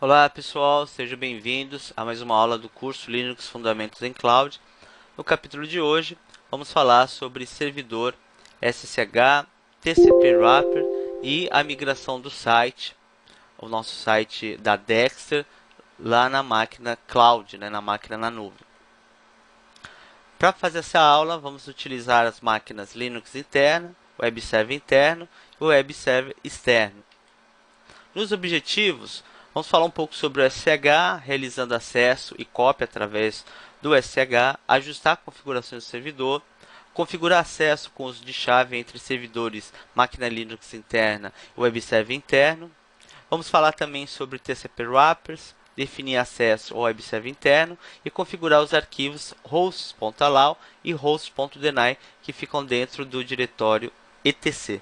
Olá pessoal, sejam bem-vindos a mais uma aula do curso Linux Fundamentos em Cloud. No capítulo de hoje, vamos falar sobre servidor SSH, TCP Wrapper e a migração do site, o nosso site da Dexter, lá na máquina cloud, na máquina na nuvem. Para fazer essa aula, vamos utilizar as máquinas Linux interna, Web Server interno e o Web Server externo. Nos objetivos, vamos falar um pouco sobre o SSH, realizando acesso e cópia através do SSH, ajustar configurações do servidor, configurar acesso com uso de chave entre servidores máquina Linux interna e Web Server interno. Vamos falar também sobre TCP Wrappers, definir acesso ao Web Server interno e configurar os arquivos hosts.allow e hosts.deny que ficam dentro do diretório etc.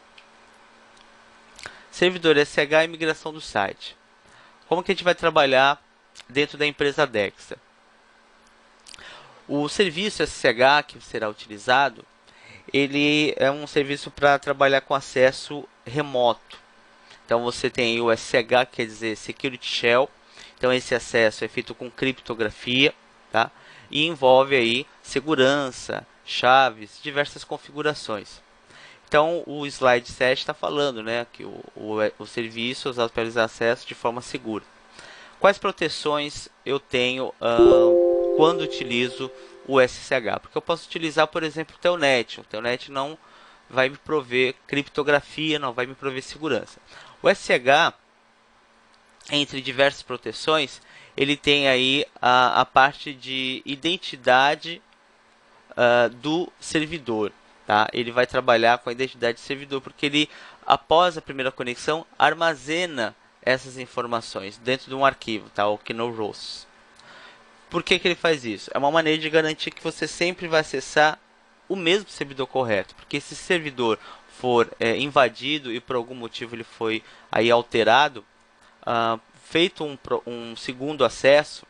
Servidor SSH e migração do site. Como que a gente vai trabalhar dentro da empresa Dexter? O serviço SSH que será utilizado, ele é um serviço para trabalhar com acesso remoto. Então você tem o SSH, quer dizer Security Shell. Então esse acesso é feito com criptografia, tá? E envolve aí segurança, chaves, diversas configurações. Então o slide 7 está falando, né, que o serviço é usado para realizar acesso de forma segura. Quais proteções eu tenho quando utilizo o SSH? Porque eu posso utilizar, por exemplo, o Telnet. O Telnet não vai me prover criptografia, não vai me prover segurança. O SSH, entre diversas proteções, ele tem aí a parte de identidade do servidor. Tá? Ele vai trabalhar com a identidade do servidor, porque ele, após a primeira conexão, armazena essas informações dentro de um arquivo, tá? O KNOW-ROS. Por que ele faz isso? É uma maneira de garantir que você sempre vai acessar o mesmo servidor correto, porque se esse servidor for invadido e por algum motivo ele foi aí alterado, feito um segundo acesso,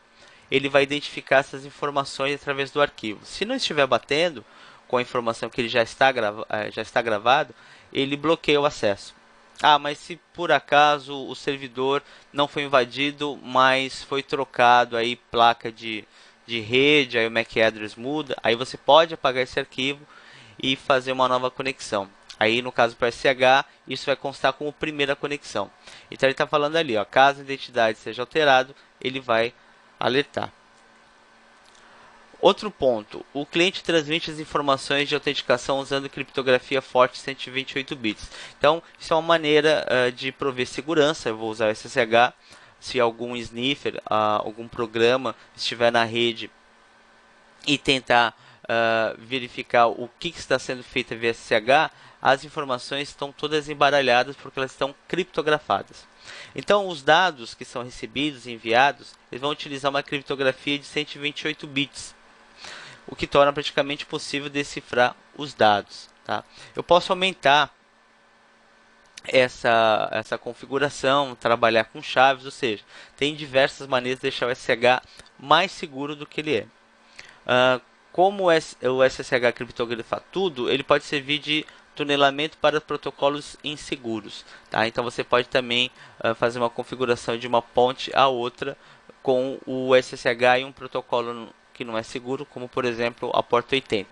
ele vai identificar essas informações através do arquivo. Se não estiver batendo com a informação que ele já está gravado, ele bloqueia o acesso. Mas se por acaso o servidor não foi invadido, mas foi trocado aí placa de rede, aí o MAC address muda, aí você pode apagar esse arquivo e fazer uma nova conexão. Aí no caso para SSH, isso vai constar como primeira conexão. Então ele está falando ali, ó, caso a identidade seja alterado, ele vai alertar. Outro ponto, o cliente transmite as informações de autenticação usando criptografia forte 128 bits. Então, isso é uma maneira de prover segurança. Eu vou usar o SSH. Se algum sniffer, algum programa estiver na rede e tentar verificar o que está sendo feito via SSH, as informações estão todas embaralhadas porque elas estão criptografadas. Então, os dados que são recebidos e enviados, eles vão utilizar uma criptografia de 128 bits. O que torna praticamente possível decifrar os dados. Tá? Eu posso aumentar essa configuração, trabalhar com chaves, ou seja, tem diversas maneiras de deixar o SSH mais seguro do que ele é. Como o SSH criptografa tudo, ele pode servir de tunelamento para protocolos inseguros. Tá? Então você pode também fazer uma configuração de uma ponte a outra com o SSH e um protocolo que não é seguro, como por exemplo a porta 80.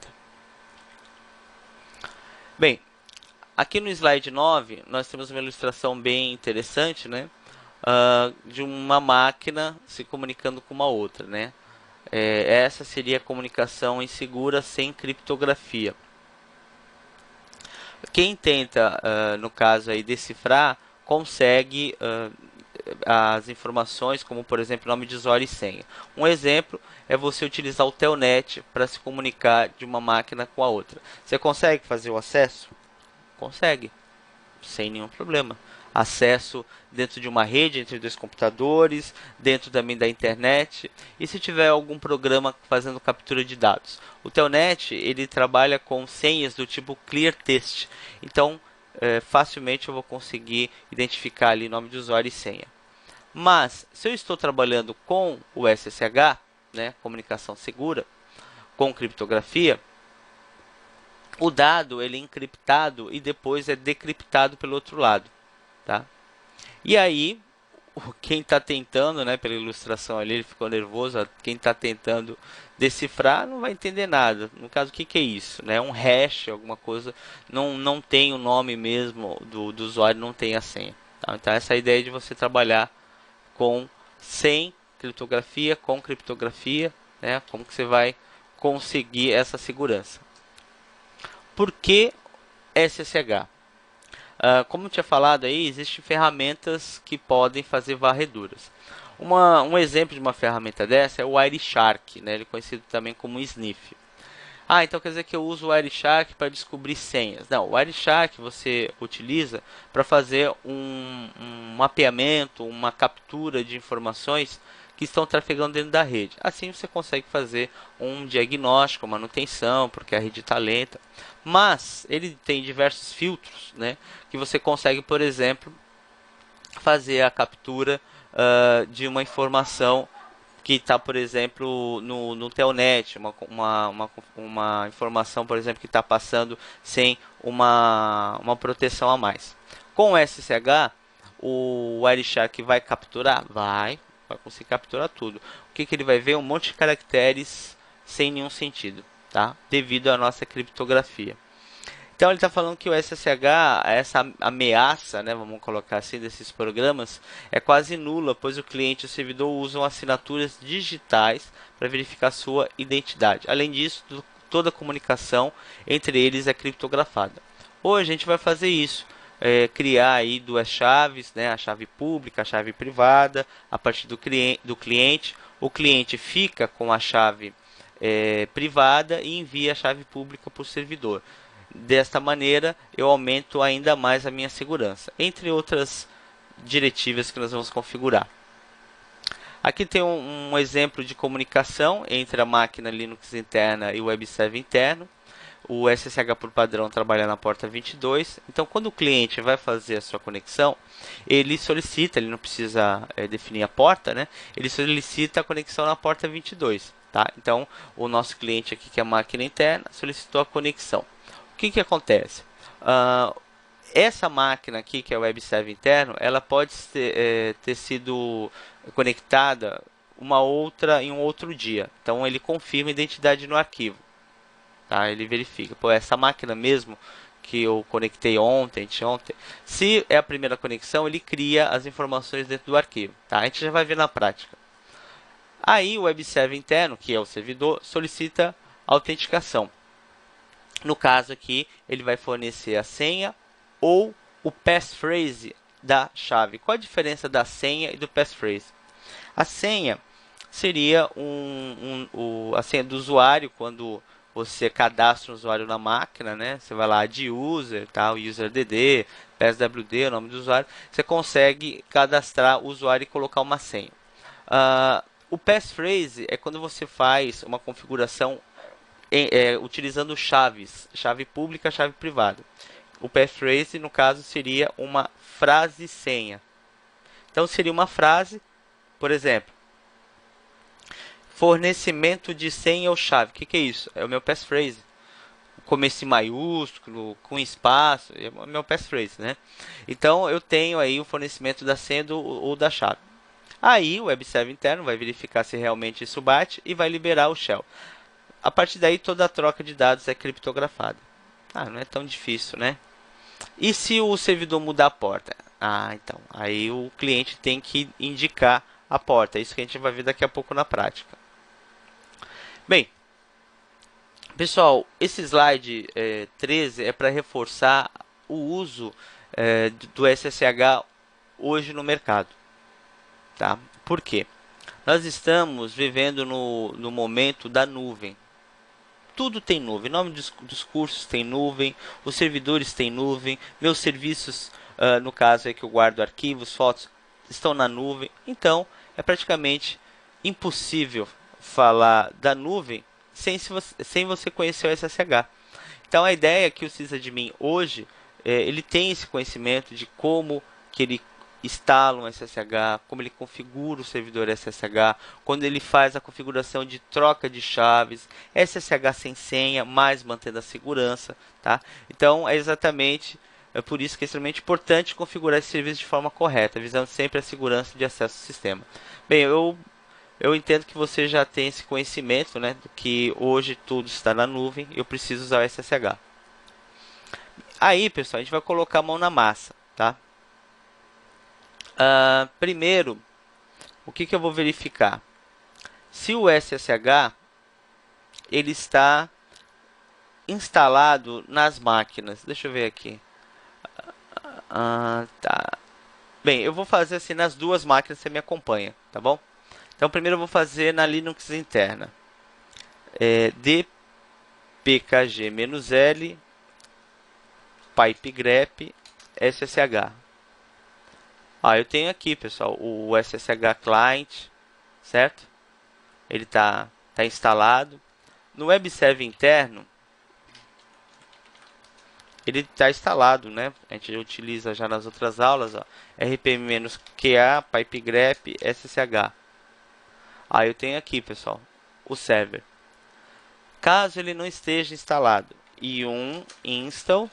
Bem, aqui no slide 9 nós temos uma ilustração bem interessante, né, de uma máquina se comunicando com uma outra, né. Essa seria a comunicação insegura sem criptografia. Quem tenta, no caso aí, decifrar, consegue as informações, como por exemplo nome de usuário e senha. Um exemplo é você utilizar o Telnet para se comunicar de uma máquina com a outra. Você consegue fazer o acesso? Consegue, sem nenhum problema. Acesso dentro de uma rede entre dois computadores, dentro também da internet, e se tiver algum programa fazendo captura de dados. O Telnet ele trabalha com senhas do tipo Clear Text, então facilmente eu vou conseguir identificar ali nome de usuário e senha. Mas se eu estou trabalhando com o SSH, né, comunicação segura, com criptografia, o dado ele é encriptado e depois é decriptado pelo outro lado. Tá? E aí, quem está tentando, né, pela ilustração ali, ele ficou nervoso, quem está tentando decifrar não vai entender nada. No caso, o que, que é isso? Né? Um hash, alguma coisa, não tem o nome mesmo do usuário, não tem a senha. Tá? Então, essa é a ideia de você trabalhar com sem criptografia, com criptografia, né? Como que você vai conseguir essa segurança? Por que SSH? Como eu tinha falado aí, existem ferramentas que podem fazer varreduras. Um exemplo de uma ferramenta dessa é o Wireshark, né? Ele é conhecido também como Sniff. Então quer dizer que eu uso o Wireshark para descobrir senhas. Não, o Wireshark você utiliza para fazer um mapeamento, uma captura de informações que estão trafegando dentro da rede. Assim você consegue fazer um diagnóstico, manutenção, porque a rede está lenta. Mas ele tem diversos filtros, né, que você consegue, por exemplo, fazer a captura de uma informação que está, por exemplo, no Telnet, uma informação, por exemplo, que está passando sem uma proteção a mais. Com o SSH, o Wireshark vai capturar? Vai conseguir capturar tudo. O que ele vai ver? Um monte de caracteres sem nenhum sentido, tá? Devido à nossa criptografia. Então ele está falando que o SSH, essa ameaça, né, vamos colocar assim, desses programas, é quase nula, pois o cliente e o servidor usam assinaturas digitais para verificar sua identidade. Além disso, toda a comunicação entre eles é criptografada. Hoje a gente vai fazer isso, criar aí duas chaves, né, a chave pública, a chave privada, a partir do cliente. O cliente fica com a chave privada e envia a chave pública para o servidor. Desta maneira, eu aumento ainda mais a minha segurança, entre outras diretivas que nós vamos configurar. Aqui tem um exemplo de comunicação entre a máquina Linux interna e o web server interno. O SSH por padrão trabalha na porta 22. Então, quando o cliente vai fazer a sua conexão, ele solicita, ele não precisa definir a porta, né? Ele solicita a conexão na porta 22. Tá? Então, o nosso cliente aqui, que é a máquina interna, solicitou a conexão. O que acontece? Essa máquina aqui, que é o web server interno, ela pode ter sido conectada em um outro dia. Então ele confirma a identidade no arquivo. Tá? Ele verifica. Pô, essa máquina mesmo que eu conectei ontem, se é a primeira conexão, ele cria as informações dentro do arquivo. Tá? A gente já vai ver na prática. Aí o web server interno, que é o servidor, solicita autenticação. No caso aqui, ele vai fornecer a senha ou o passphrase da chave. Qual a diferença da senha e do passphrase? A senha seria a senha do usuário quando você cadastra um usuário na máquina, né? Você vai lá de user, tá? UserDD, passwd, o nome do usuário. Você consegue cadastrar o usuário e colocar uma senha. O passphrase é quando você faz uma configuração utilizando chaves, chave pública, chave privada. O passphrase, no caso, seria uma frase senha. Então, seria uma frase, por exemplo, fornecimento de senha ou chave. O que é isso? É o meu passphrase. Começo maiúsculo, com espaço, é o meu passphrase, né? Então, eu tenho aí o fornecimento da senha ou da chave. Aí, o web server interno vai verificar se realmente isso bate e vai liberar o shell. A partir daí, toda a troca de dados é criptografada. Não é tão difícil, né? E se o servidor mudar a porta? Então, aí o cliente tem que indicar a porta. É isso que a gente vai ver daqui a pouco na prática. Bem, pessoal, esse slide 13 é para reforçar o uso do SSH hoje no mercado. Tá? Por quê? Nós estamos vivendo no momento da nuvem. Tudo tem nuvem, o nome dos cursos tem nuvem, os servidores têm nuvem, meus serviços, no caso é que eu guardo arquivos, fotos, estão na nuvem. Então, é praticamente impossível falar da nuvem sem você conhecer o SSH. Então, a ideia é que o sysadmin hoje, ele tem esse conhecimento de como que ele instala um SSH, como ele configura o servidor SSH, quando ele faz a configuração de troca de chaves, SSH sem senha, mas mantendo a segurança, tá? Então é exatamente É por isso que é extremamente importante configurar esse serviço de forma correta, visando sempre a segurança de acesso ao sistema. Bem, eu entendo que você já tem esse conhecimento, né, do que hoje tudo está na nuvem, eu preciso usar o SSH. Aí, pessoal, a gente vai colocar a mão na massa, tá? Primeiro, o que eu vou verificar? Se o SSH ele está instalado nas máquinas. Deixa eu ver aqui. Tá. Bem, eu vou fazer assim nas duas máquinas, você me acompanha, tá bom? Então, primeiro eu vou fazer na Linux interna. dpkg-l pipegrep ssh. Eu tenho aqui, pessoal, o SSH client, certo? Ele tá instalado. No web server interno, ele está instalado, né? A gente utiliza já nas outras aulas, ó, rpm-qa pipegrep ssh. Eu tenho aqui, pessoal, o server. Caso ele não esteja instalado, yum install,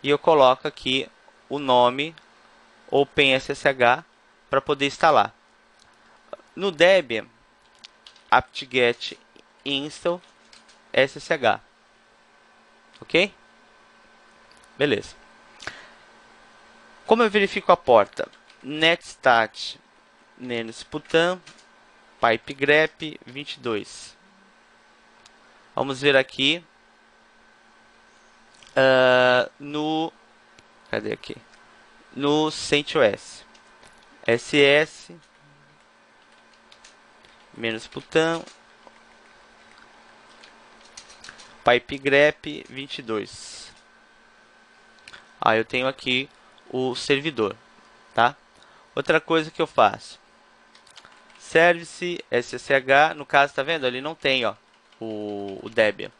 e eu coloco aqui o nome OpenSSH para poder instalar. No Debian, apt-get install ssh. Ok? Beleza. Como eu verifico a porta? netstat -putan pipegrep 22. Vamos ver aqui cadê aqui? No CentOS. ss -putan pipegrep 22. Eu tenho aqui o servidor, tá? Outra coisa que eu faço, service ssh, no caso, tá vendo? Ele não tem, ó, o Debian.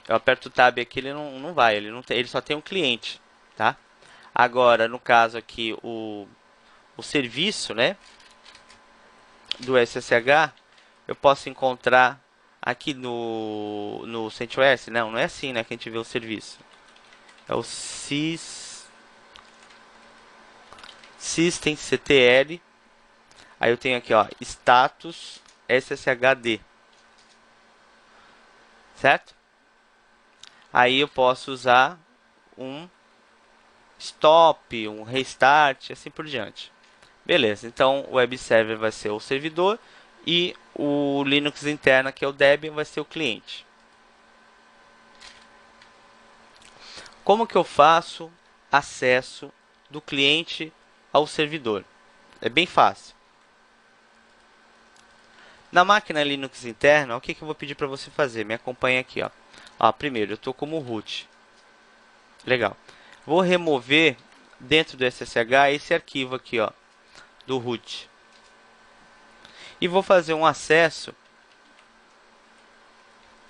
Eu aperto o tab aqui, ele não vai, ele só tem um cliente, tá? Agora, no caso aqui, o serviço, né, do SSH, eu posso encontrar aqui no CentOS, não é assim, né, que a gente vê o serviço. É o systemctl. Aí eu tenho aqui, ó, status sshd, certo? Aí eu posso usar um stop, um restart, assim por diante. Beleza, então o web server vai ser o servidor e o Linux interna, que é o Debian, vai ser o cliente. Como que eu faço acesso do cliente ao servidor? É bem fácil. Na máquina Linux interna, o que eu vou pedir para você fazer? Me acompanha aqui, ó. Primeiro, eu estou como root. Legal. Vou remover dentro do SSH esse arquivo aqui, ó, do root. E vou fazer um acesso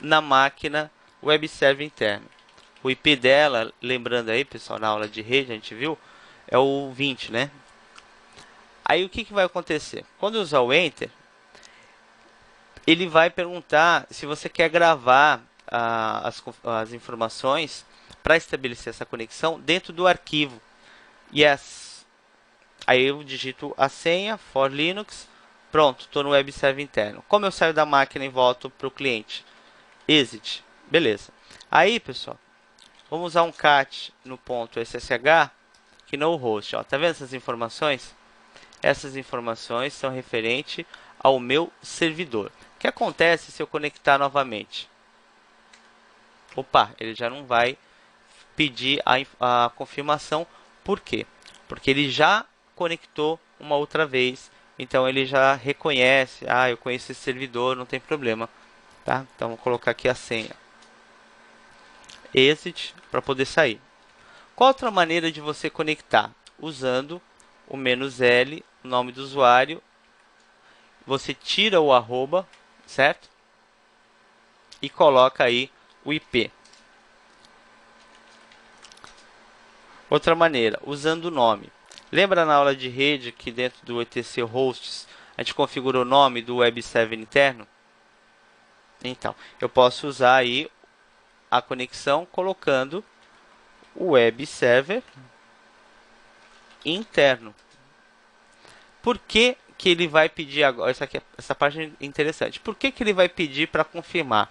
na máquina web server interna. O IP dela, lembrando aí, pessoal, na aula de rede a gente viu, é o 20, né? Aí o que vai acontecer? Quando eu usar o Enter, ele vai perguntar se você quer gravar as informações para estabelecer essa conexão dentro do arquivo. Yes. Aí eu digito a senha, for Linux, pronto, estou no web server interno. Como eu saio da máquina e volto para o cliente? Exit. Beleza. Aí, pessoal, vamos usar um cat no ponto ssh, que no host. Ó. Tá vendo essas informações? Essas informações são referentes ao meu servidor. O que acontece se eu conectar novamente? Opa, ele já não vai pedir a confirmação. Por quê? Porque ele já conectou uma outra vez. Então ele já reconhece. Eu conheço esse servidor, não tem problema. Tá? Então vou colocar aqui a senha. Exit para poder sair. Qual outra maneira de você conectar? Usando o "-l", o nome do usuário. Você tira o arroba, certo? E coloca aí o IP. Outra maneira, usando o nome. Lembra na aula de rede que dentro do etc hosts a gente configurou o nome do web server interno? Então, eu posso usar aí a conexão colocando o web server interno. Por que que ele vai pedir agora? Essa parte é interessante. Por que que ele vai pedir para confirmar?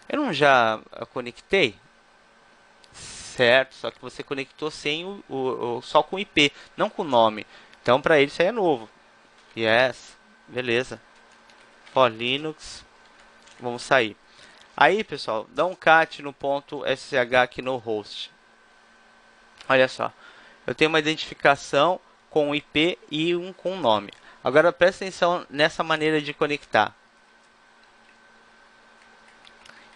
Eu não já conectei? Certo, só que você conectou sem só com IP, não com o nome. Então, para ele, isso aí é novo. Yes, beleza. For Linux, vamos sair. Aí, pessoal, dá um cat no ponto .sh aqui no host. Olha só, eu tenho uma identificação com o IP e um com o nome. Agora, presta atenção nessa maneira de conectar.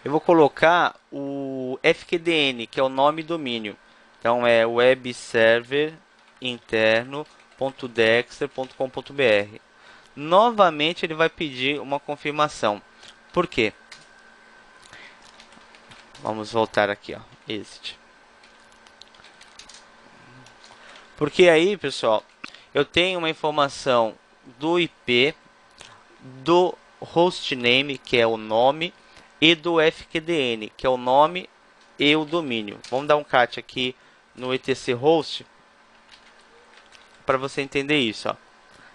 Eu vou colocar o FQDN, que é o nome domínio. Então é web server interno.dexter.com.br. Novamente ele vai pedir uma confirmação. Por quê? Vamos voltar aqui, ó, exit. Porque aí, pessoal, eu tenho uma informação do IP, do hostname, que é o nome, e do FQDN, que é o nome e o domínio. Vamos dar um cat aqui no etc host para você entender isso, ó.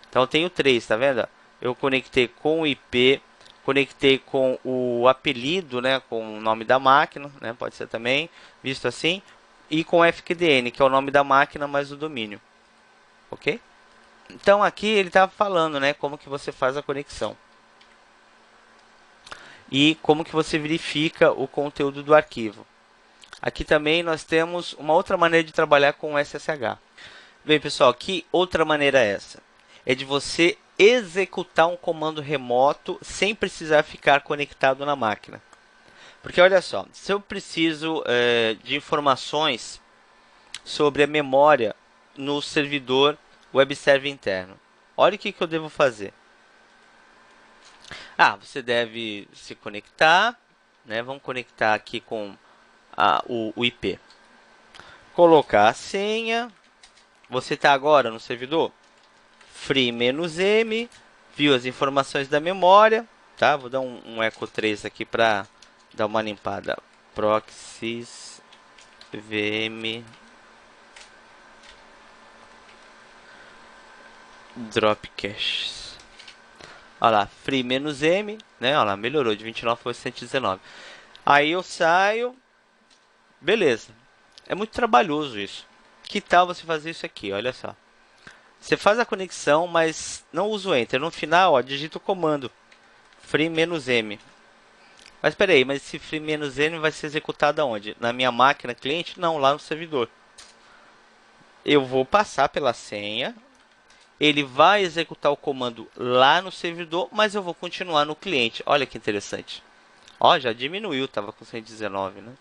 Então eu tenho três, tá vendo? Eu conectei com o IP, conectei com o apelido, né, com o nome da máquina, né, pode ser também visto assim, e com o FQDN, que é o nome da máquina mais o domínio. OK? Então aqui ele está falando, né, como que você faz a conexão. E como que você verifica o conteúdo do arquivo. Aqui também nós temos uma outra maneira de trabalhar com o SSH. Bem, pessoal, que outra maneira é essa? É de você executar um comando remoto sem precisar ficar conectado na máquina. Porque olha só, se eu preciso de informações sobre a memória no servidor web server interno, olha o que eu devo fazer. Você deve se conectar, né? Vamos conectar aqui com o IP. Colocar a senha. Você está agora no servidor free-m, viu as informações da memória, tá? Vou dar um echo 3 aqui para dar uma limpada. Proxies vm drop caches. Olha lá, free-m, né? Olha lá, melhorou de 29 para 119. Aí eu saio, beleza. É muito trabalhoso isso. Que tal você fazer isso aqui? Olha só. Você faz a conexão, mas não usa o Enter. No final, ó, digita o comando free-m. Mas espera aí, mas esse free-m vai ser executado aonde? Na minha máquina cliente? Não, lá no servidor. Eu vou passar pela senha. Ele vai executar o comando lá no servidor, mas eu vou continuar no cliente. Olha que interessante. Ó, já diminuiu, estava com 119, né?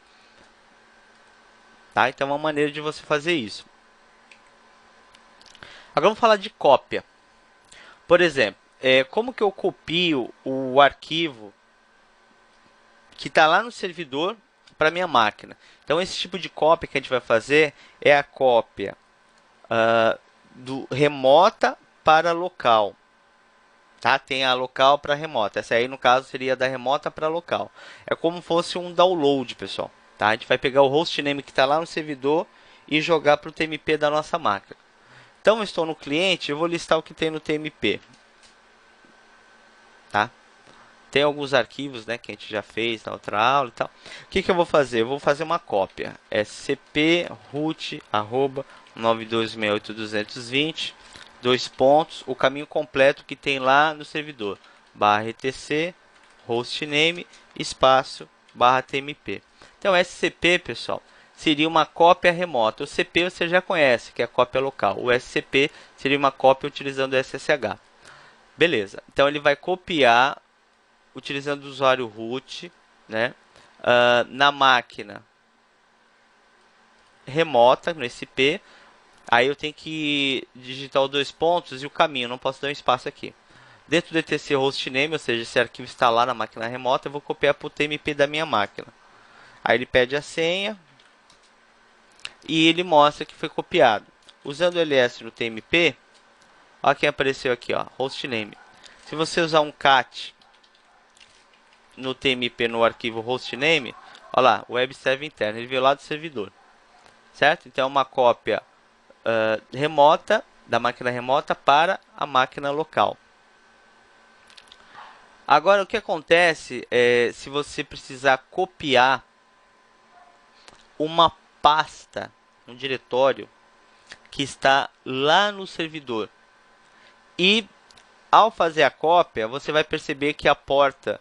Tá? Então é uma maneira de você fazer isso. Agora vamos falar de cópia. Por exemplo, como que eu copio o arquivo que está lá no servidor para minha máquina? Então esse tipo de cópia que a gente vai fazer é a cópia do remota para local. Tá? Tem a local para remota. Essa aí no caso seria da remota para local. É como se fosse um download, pessoal. Tá? A gente vai pegar o hostname que está lá no servidor e jogar para o TMP da nossa máquina. Então, eu estou no cliente, eu vou listar o que tem no TMP. Tá? Tem alguns arquivos, né, que a gente já fez na outra aula e tal. O que eu vou fazer? Eu vou fazer uma cópia. scp root @9268.220, dois pontos, o caminho completo que tem lá no servidor. /etc, hostname, espaço, /tmp. Então, scp, pessoal, seria uma cópia remota. O CP você já conhece, que é a cópia local. O SCP seria uma cópia utilizando o SSH. Beleza. Então ele vai copiar utilizando o usuário root, né, na máquina remota, no SP. Aí eu tenho que digitar os dois pontos e o caminho. Não posso dar um espaço aqui. Dentro do etc hostname, ou seja, esse arquivo está lá na máquina remota, eu vou copiar para o TMP da minha máquina. Aí ele pede a senha e ele mostra que foi copiado. Usando o ls no TMP, olha quem apareceu aqui, ó, hostname. Se você usar um cat no TMP no arquivo hostname, olha lá, web server interno, ele veio lá do servidor, certo? Então é uma cópia remota, da máquina remota para a máquina local. Agora, o que acontece é se você precisar copiar uma pasta, um diretório que está lá no servidor. E ao fazer a cópia, você vai perceber que a porta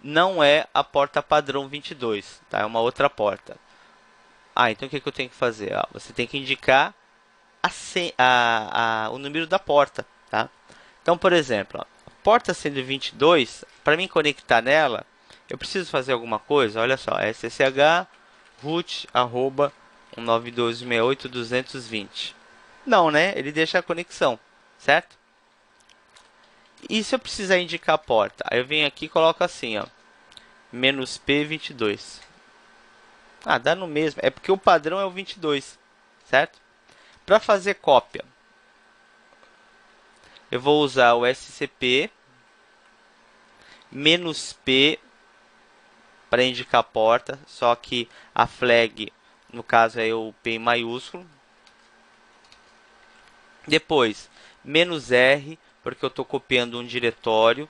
não é a porta padrão 22, tá? É uma outra porta. Então o que eu tenho que fazer? Você tem que indicar o número da porta, tá? Então, por exemplo, a porta sendo 22, para mim conectar nela, eu preciso fazer alguma coisa. Olha só, ssh root arroba 192.168.220. Não, né? Ele deixa a conexão, certo? E se eu precisar indicar a porta? Aí eu venho aqui e coloco assim, ó, "-p22". Dá no mesmo. É porque o padrão é o 22, certo? Para fazer cópia, eu vou usar o scp "-p" para indicar a porta, só que a flag, no caso, é o P em maiúsculo. Depois, "-r", porque eu estou copiando um diretório,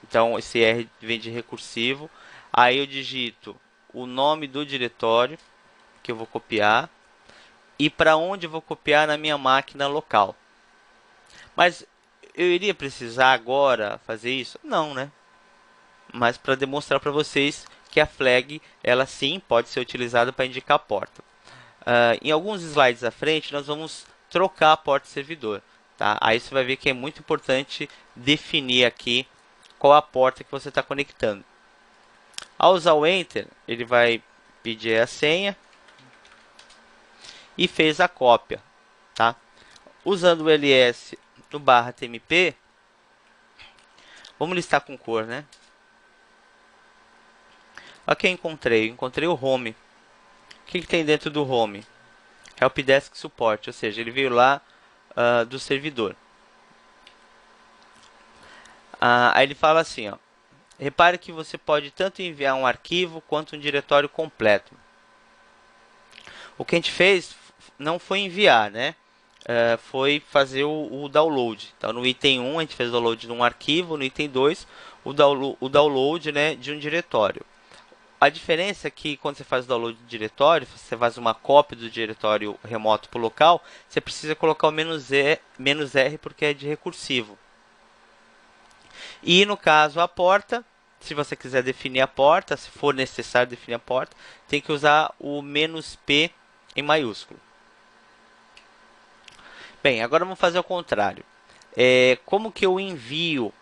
então esse R vem de recursivo. Aí eu digito o nome do diretório que eu vou copiar e para onde eu vou copiar na minha máquina local. Mas eu iria precisar agora fazer isso? Não, né? Mas para demonstrar para vocês que a flag, ela sim pode ser utilizada para indicar a porta. Em alguns slides à frente, nós vamos trocar a porta servidor. Tá? Aí você vai ver que é muito importante definir aqui qual a porta que você está conectando. Ao usar o Enter, ele vai pedir a senha e fez a cópia. Tá? Usando o ls no /tmp, vamos listar com cor, né? Aqui eu encontrei o home. O que tem dentro do home? Helpdesk Support, ou seja, ele veio lá do servidor. Aí ele fala assim, ó, repare que você pode tanto enviar um arquivo quanto um diretório completo. O que a gente fez não foi enviar, né? Foi fazer o download. Então, no item 1, a gente fez o download de um arquivo, no item 2, o download, né, de um diretório. A diferença é que quando você faz o download do diretório, você faz uma cópia do diretório remoto para o local, você precisa colocar o "-r" porque é de recursivo. E no caso a porta, se você quiser definir a porta, se for necessário definir a porta, tem que usar o "-p" em maiúsculo. Bem, agora vamos fazer o contrário. Como que eu envio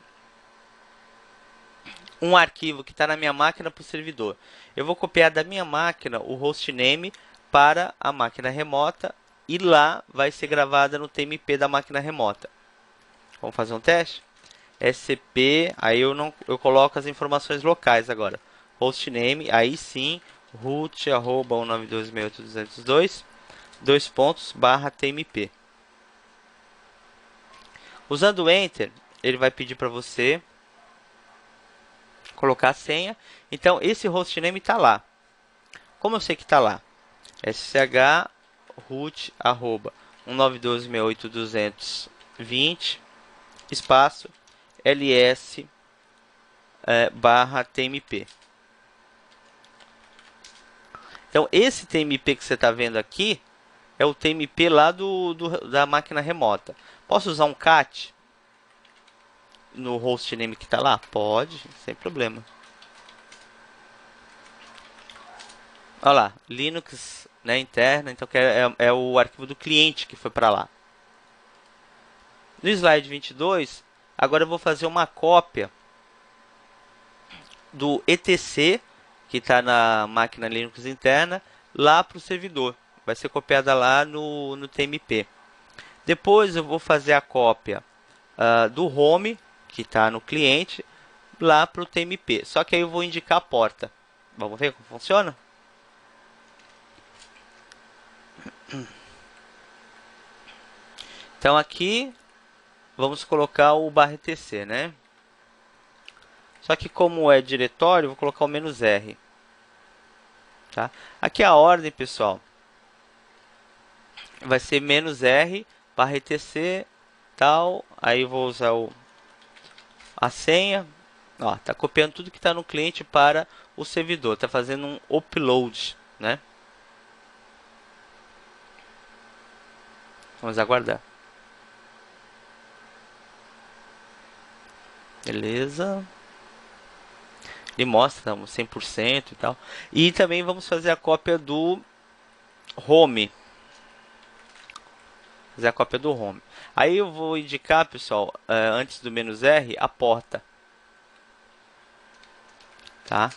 um arquivo que está na minha máquina para o servidor? Eu vou copiar da minha máquina o hostname para a máquina remota e lá vai ser gravada no TMP da máquina remota. Vamos fazer um teste? SCP, aí eu coloco as informações locais agora. Hostname, aí sim, root arroba 192.168.202 dois pontos /tmp. Usando o Enter, ele vai pedir para você colocar a senha. Então, esse hostname está lá. Como eu sei que está lá? ssh root arroba 192.168.220 espaço ls /tmp. Então, esse TMP que você está vendo aqui é o TMP lá da máquina remota. Posso usar um cat no hostname que está lá? Pode, sem problema. Olha lá, Linux, né, interna, então que é o arquivo do cliente que foi para lá. No slide 22, agora eu vou fazer uma cópia do etc, que está na máquina Linux interna, lá para o servidor. Vai ser copiada lá no TMP. Depois eu vou fazer a cópia do home, que está no cliente, lá para o TMP. Só que aí eu vou indicar a porta. Vamos ver como funciona? Então aqui vamos colocar o /etc, né? Só que como é diretório, vou colocar o "-r". Tá? Aqui a ordem, pessoal, vai ser -r barra etc tal. Aí eu vou usar a senha. Ó, tá copiando tudo que está no cliente para o servidor, tá fazendo um upload, né? Vamos aguardar. Beleza. Ele mostra 100% e tal. E também vamos fazer a cópia do home. Fazer a cópia do home. Aí eu vou indicar, pessoal, antes do "-r", a porta. Tá?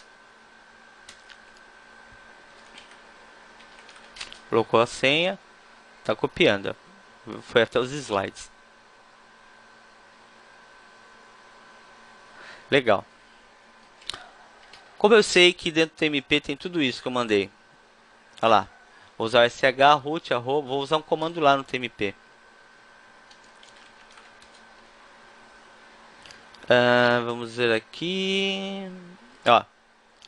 Colocou a senha. Tá copiando. Foi até os slides. Legal. Como eu sei que dentro do TMP tem tudo isso que eu mandei. Olha lá. Vou usar o sh, root, arroba. Vou usar um comando lá no TMP. Vamos ver aqui. Ó,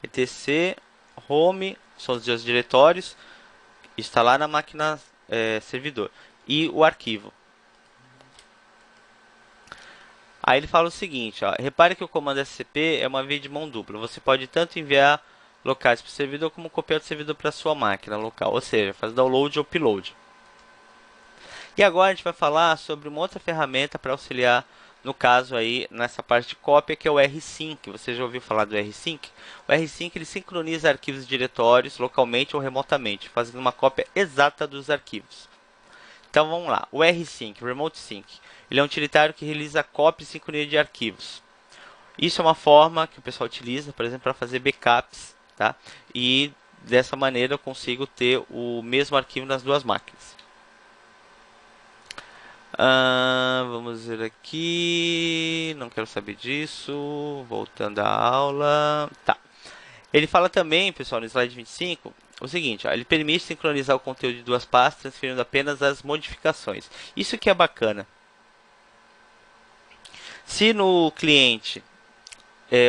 etc home são os dois diretórios. Está lá na máquina servidor. E o arquivo. Aí ele fala o seguinte, ó, repare que o comando scp é uma via de mão dupla. Você pode tanto enviar locais para o servidor como copiar do servidor para a sua máquina local. Ou seja, faz download ou upload. E agora a gente vai falar sobre uma outra ferramenta para auxiliar, no caso aí, nessa parte de cópia, que é o rsync. Você já ouviu falar do rsync? O rsync ele sincroniza arquivos e diretórios localmente ou remotamente, fazendo uma cópia exata dos arquivos. Então vamos lá, o rsync, Remote Sync, ele é um utilitário que realiza cópia e sincronia de arquivos. Isso é uma forma que o pessoal utiliza, por exemplo, para fazer backups, tá? E dessa maneira eu consigo ter o mesmo arquivo nas duas máquinas. Vamos ver aqui, não quero saber disso, voltando à aula, tá. Ele fala também, pessoal, no slide 25, o seguinte, ó, ele permite sincronizar o conteúdo de duas pastas, transferindo apenas as modificações. Isso que é bacana. Se no cliente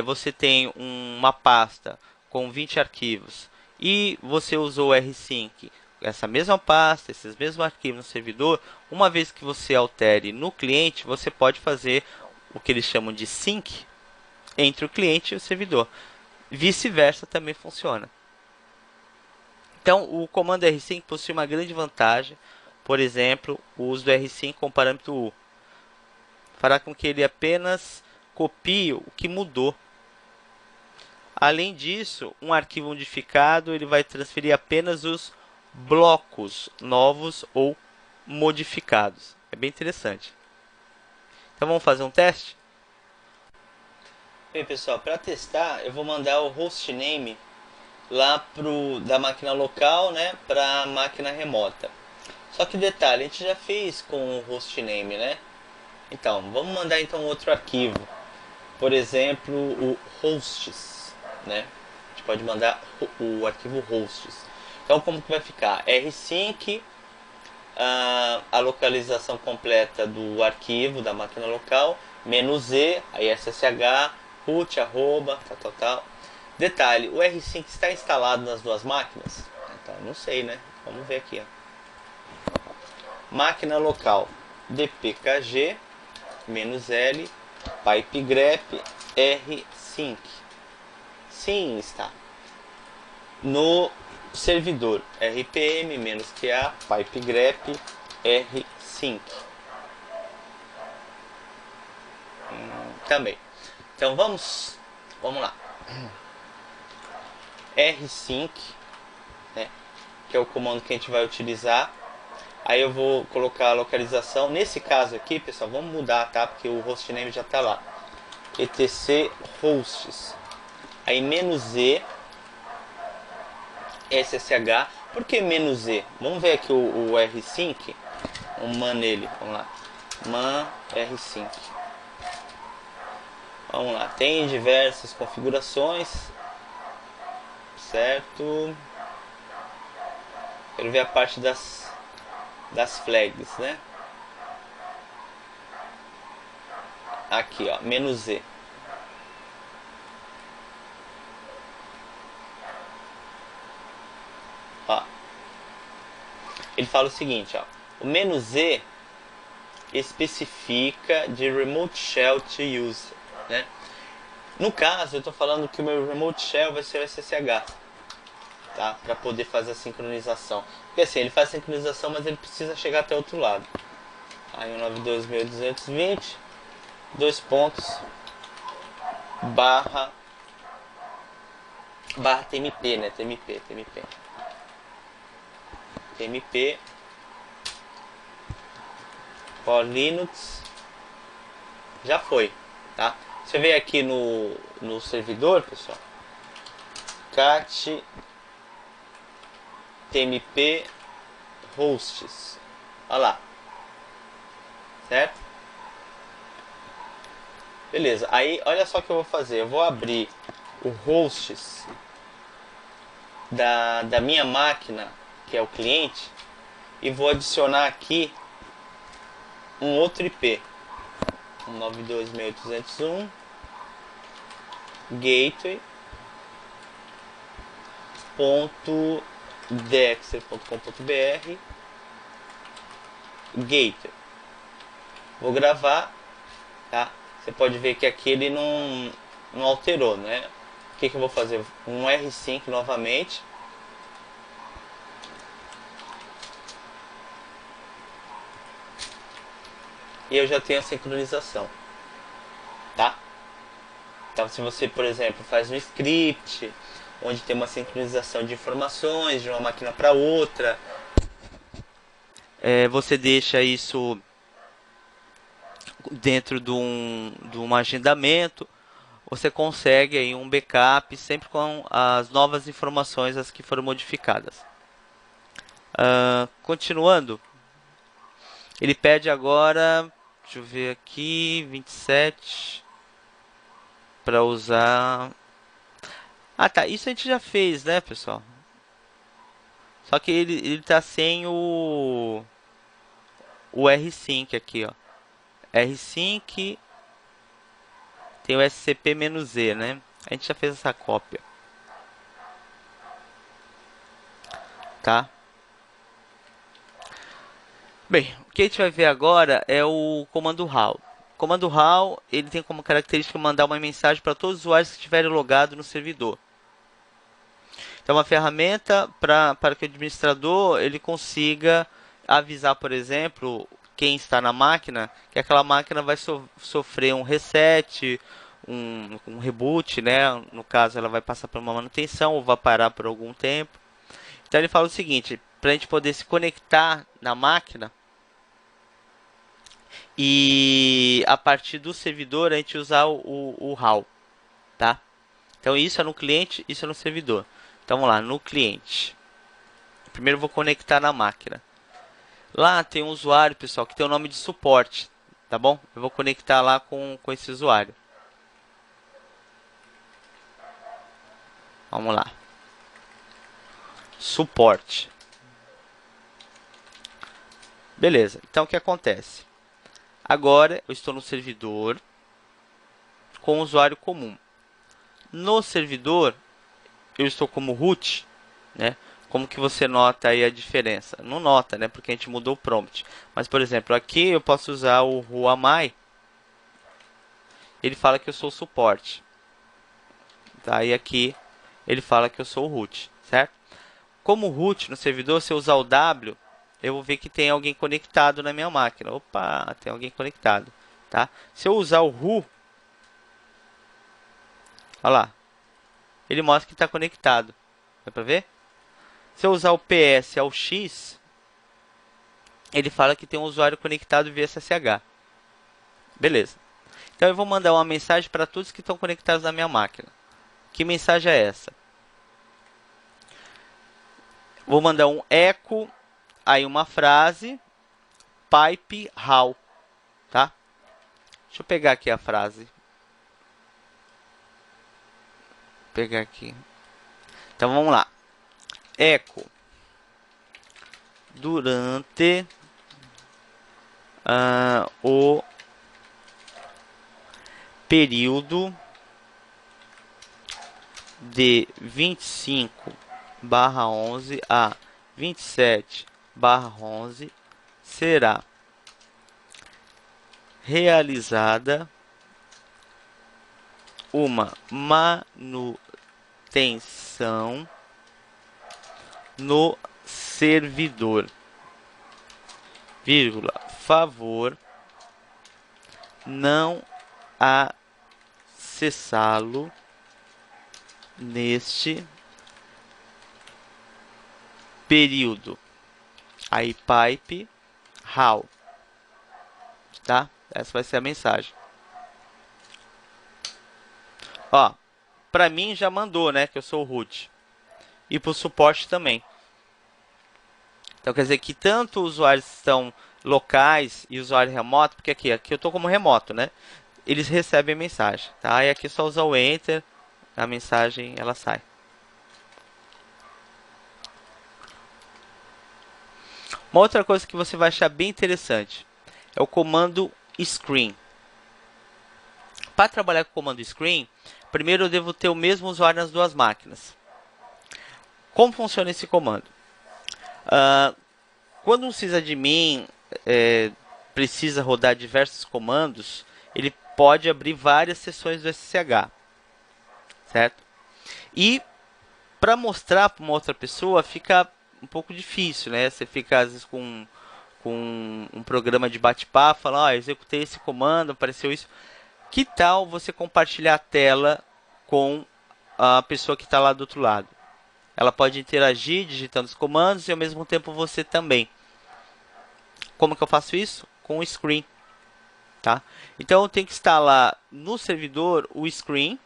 você tem uma pasta com 20 arquivos e você usou o rsync, essa mesma pasta, esses mesmos arquivos no servidor, uma vez que você altere no cliente, você pode fazer o que eles chamam de sync entre o cliente e o servidor. Vice-versa também funciona. Então, o comando rsync possui uma grande vantagem. Por exemplo, o uso do rsync com o parâmetro u fará com que ele apenas copie o que mudou. Além disso, um arquivo modificado ele vai transferir apenas os blocos novos ou modificados. É bem interessante. Então vamos fazer um teste? Bem, pessoal, para testar, eu vou mandar o hostname lá da máquina local, né, para a máquina remota. Só que detalhe, a gente já fez com o hostname, né? Então, vamos mandar então outro arquivo. Por exemplo, o hosts, né? A gente pode mandar o arquivo hosts. Então, como que vai ficar? rsync, a localização completa do arquivo da máquina local, -z, aí ssh, root, arroba, tal. Detalhe, o rsync está instalado nas duas máquinas? Então, não sei, né? Vamos ver aqui, ó. Máquina local, dpkg, -l, pipegrep, rsync. Sim, está. No servidor, rpm, -qa, pipegrep, rsync. Também. Então vamos lá. rsync, né, que é o comando que a gente vai utilizar. Aí eu vou colocar a localização. Nesse caso aqui, pessoal, vamos mudar, tá? Porque o hostname já está lá. etc hosts. Aí -z, ssh. Por que -z? Vamos ver aqui o rsync. Um man nele. Vamos lá. Man rsync. Vamos lá. Tem diversas configurações. Certo. Quero ver a parte das flags, né? Aqui, ó, -z. Ó. Ele fala o seguinte, ó. O menu Z especifica de Remote Shell to Use, né? No caso, eu estou falando que o meu Remote Shell vai ser o SSH, tá? Para poder fazer a sincronização. Porque assim, ele faz a sincronização, mas ele precisa chegar até o outro lado. Aí 192.220, dois pontos, barra TMP, né? TMP for Linux, já foi, tá? Você vem aqui no servidor, pessoal, cat tmp hosts, olha lá, certo? Beleza, aí olha só o que eu vou fazer, eu vou abrir o hosts da minha máquina, que é o cliente, e vou adicionar aqui um outro IP, 192.801 gateway.dexter.com.br gateway. Vou gravar, tá? Você pode ver que aqui ele não alterou, né? O que eu vou fazer? Um R5 novamente. E eu já tenho a sincronização, tá? Então, se você, por exemplo, faz um script onde tem uma sincronização de informações de uma máquina para outra, você deixa isso dentro de um agendamento, você consegue aí um backup sempre com as novas informações, as que foram modificadas. Continuando, ele pede agora, deixa eu ver aqui, 27 para usar. Ah, tá, isso a gente já fez, né, pessoal? Só que ele tá sem o R-Sync aqui, ó. R-Sync tem o SCP-Z, né? A gente já fez essa cópia, tá? Bem, o que a gente vai ver agora é o comando HAL. O comando HAL, ele tem como característica mandar uma mensagem para todos os usuários que estiverem logados no servidor. Então, é uma ferramenta para que o administrador ele consiga avisar, por exemplo, quem está na máquina, que aquela máquina vai sofrer um reset, um reboot, né? No caso, ela vai passar por uma manutenção ou vai parar por algum tempo. Então, ele fala o seguinte, para a gente poder se conectar na máquina e a partir do servidor a gente usar o HAL, tá? Então, isso é no cliente, isso é no servidor. Então, vamos lá, no cliente. Primeiro eu vou conectar na máquina. Lá tem um usuário, pessoal, que tem o nome de suporte, tá bom? Eu vou conectar lá com esse usuário. Vamos lá. Suporte. Beleza, então o que acontece? Agora eu estou no servidor com o usuário comum. No servidor eu estou como root, né? Como que você nota aí a diferença? Não nota, né? Porque a gente mudou o prompt. Mas, por exemplo, aqui eu posso usar o whoamI. Ele fala que eu sou o suporte. Tá? E aqui ele fala que eu sou o root, certo? Como root no servidor, se eu usar o W, eu vou ver que tem alguém conectado na minha máquina. Opa, tem alguém conectado, tá? Se eu usar o who, olha lá, ele mostra que está conectado. Dá para ver? Se eu usar o PS ao X, ele fala que tem um usuário conectado via SSH. Beleza. Então eu vou mandar uma mensagem para todos que estão conectados na minha máquina. Que mensagem é essa? Vou mandar um echo, aí uma frase, pipe how, tá? Deixa eu pegar aqui a frase. Vou pegar aqui. Então vamos lá. Echo durante o período de 25/11 a 27/11, será realizada uma manutenção no servidor, vírgula, favor não acessá-lo neste período. Aí pipe how, tá? Essa vai ser a mensagem. Ó, para mim já mandou, né, que eu sou o root. E para o suporte também. Então quer dizer que tanto usuários estão locais e usuário remoto, porque aqui eu estou como remoto, né? Eles recebem mensagem, tá? E aqui é só usar o Enter, a mensagem ela sai. Uma outra coisa que você vai achar bem interessante é o comando screen. Para trabalhar com o comando screen, primeiro eu devo ter o mesmo usuário nas duas máquinas. Como funciona esse comando? Quando um sysadmin precisa rodar diversos comandos, ele pode abrir várias sessões do SSH, certo? E para mostrar para uma outra pessoa fica um pouco difícil, né? Você fica às vezes com um programa de bate-papo, falando, ó, executei esse comando, apareceu isso. Que tal você compartilhar a tela com a pessoa que está lá do outro lado? Ela pode interagir digitando os comandos e ao mesmo tempo você também. Como que eu faço isso? Com o screen, tá? Então eu tenho que instalar no servidor o screen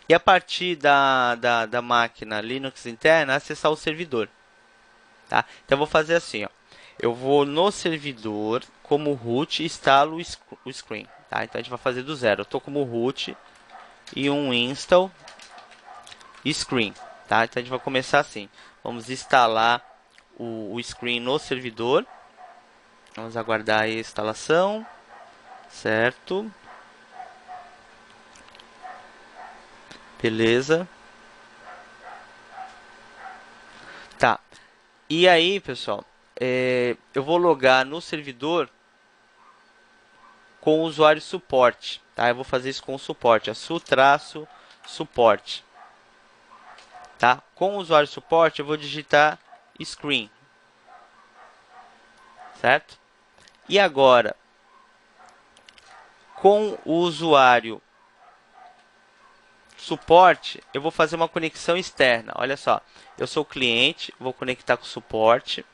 e a partir da máquina Linux interna acessar o servidor, tá? Então eu vou fazer assim, ó. Eu vou no servidor como root e instalo o screen, tá? Então a gente vai fazer do zero. Eu estou como root e um install screen, tá? Então a gente vai começar assim. Vamos instalar o screen no servidor. Vamos aguardar a instalação, certo? Beleza. Tá. E aí, pessoal, eu vou logar no servidor com o usuário suporte, tá? Eu vou fazer isso com o suporte, a su-suporte, tá? Com o usuário suporte, eu vou digitar screen, certo? E agora, com o usuário suporte, eu vou fazer uma conexão externa. Olha só, eu sou o cliente, vou conectar com o suporte,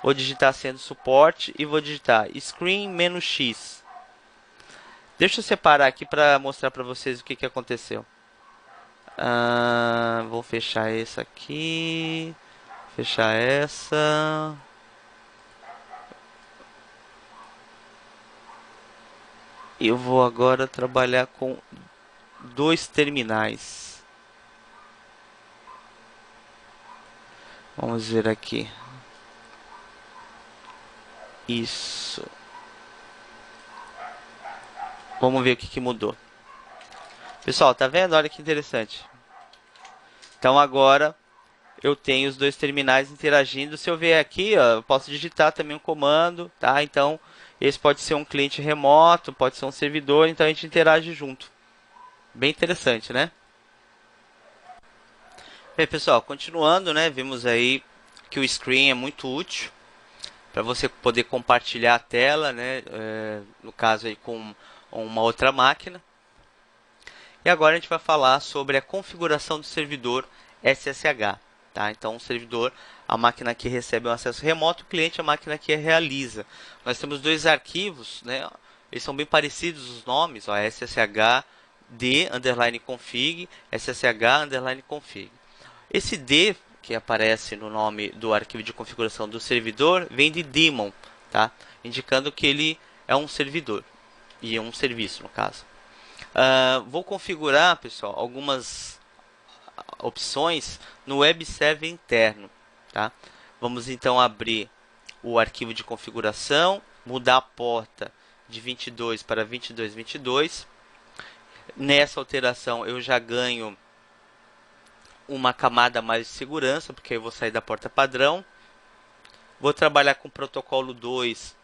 vou digitar a senha do suporte e vou digitar screen-x. Deixa eu separar aqui para mostrar para vocês o que aconteceu. Vou fechar essa aqui, fechar essa. Eu vou agora trabalhar com dois terminais. Vamos ver aqui. Isso. Vamos ver o que mudou. Pessoal, tá vendo? Olha que interessante. Então agora eu tenho os dois terminais interagindo. Se eu ver aqui, ó, eu posso digitar também um comando, tá? Então esse pode ser um cliente remoto, pode ser um servidor, então a gente interage junto. Bem interessante, né? Bem, pessoal, continuando, né? Vimos aí que o screen é muito útil para você poder compartilhar a tela, né? No caso aí com uma outra máquina. E agora a gente vai falar sobre a configuração do servidor SSH, tá? Então, o servidor, a máquina que recebe um acesso remoto, o cliente, a máquina que realiza. Nós temos dois arquivos, né? Eles são bem parecidos os nomes, ó, sshd_config, ssh_config. Esse D que aparece no nome do arquivo de configuração do servidor vem de daemon, tá? Indicando que ele é um servidor e um serviço no caso. Vou configurar, pessoal, algumas opções no web server interno, tá? Vamos então abrir o arquivo de configuração, mudar a porta de 22 para 2222. Nessa alteração eu já ganho uma camada mais de segurança, porque eu vou sair da porta padrão. Vou trabalhar com o protocolo 2,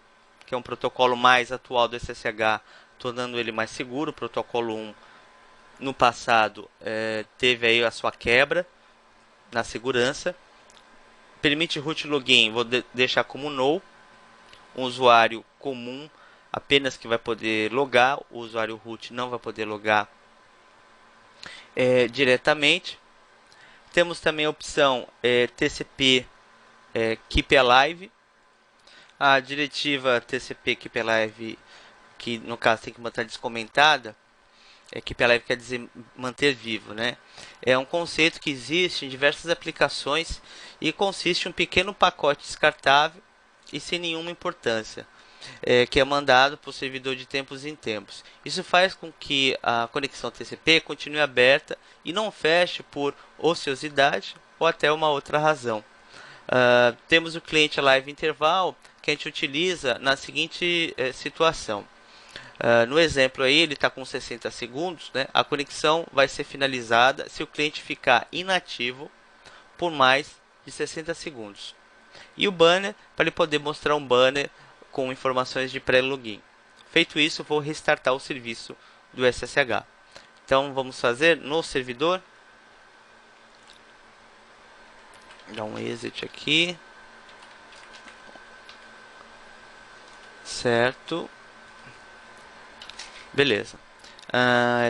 que é um protocolo mais atual do SSH, tornando ele mais seguro. O protocolo 1, no passado, teve aí a sua quebra na segurança. Permite root login, vou deixar como no. Um usuário comum apenas que vai poder logar, o usuário root não vai poder logar diretamente. Temos também a opção TCP Keep Alive. A diretiva TCP Keep Alive, que no caso tem que manter descomentada, Keep Alive quer dizer manter vivo, né? É um conceito que existe em diversas aplicações e consiste em um pequeno pacote descartável e sem nenhuma importância, que é mandado para o servidor de tempos em tempos. Isso faz com que a conexão TCP continue aberta e não feche por ociosidade ou até uma outra razão. Temos o cliente Live Interval, que a gente utiliza na seguinte situação. No exemplo aí, ele está com 60 segundos, né? A conexão vai ser finalizada se o cliente ficar inativo por mais de 60 segundos. E o banner, para ele poder mostrar um banner com informações de pré-login. Feito isso, vou restartar o serviço do SSH. Então, vamos fazer no servidor. Dá um exit aqui. Certo. Beleza.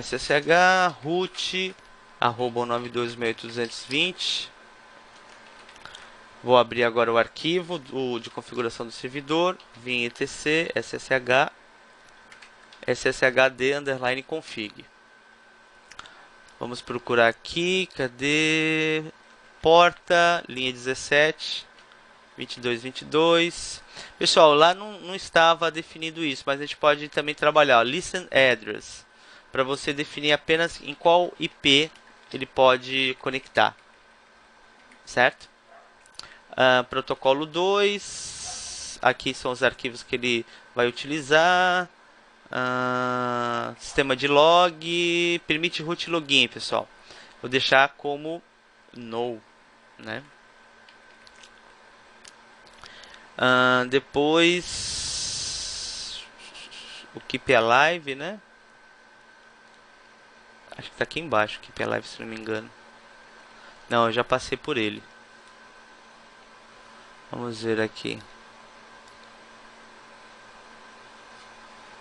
SSH root arroba 192.168.220. Vou abrir agora o arquivo de configuração do servidor. Vim etc ssh sshd underline config. Vamos procurar aqui. Cadê? Porta, linha 17, 2222. Pessoal, lá não estava definido isso, mas a gente pode também trabalhar listen address para você definir apenas em qual IP ele pode conectar, certo? Protocolo 2, aqui são os arquivos que ele vai utilizar. Sistema de log, permite root login, pessoal. Vou deixar como no, né? Depois o Keep Alive, né? Acho que tá aqui embaixo, Keep Alive, se não me engano. Não, eu já passei por ele. Vamos ver aqui.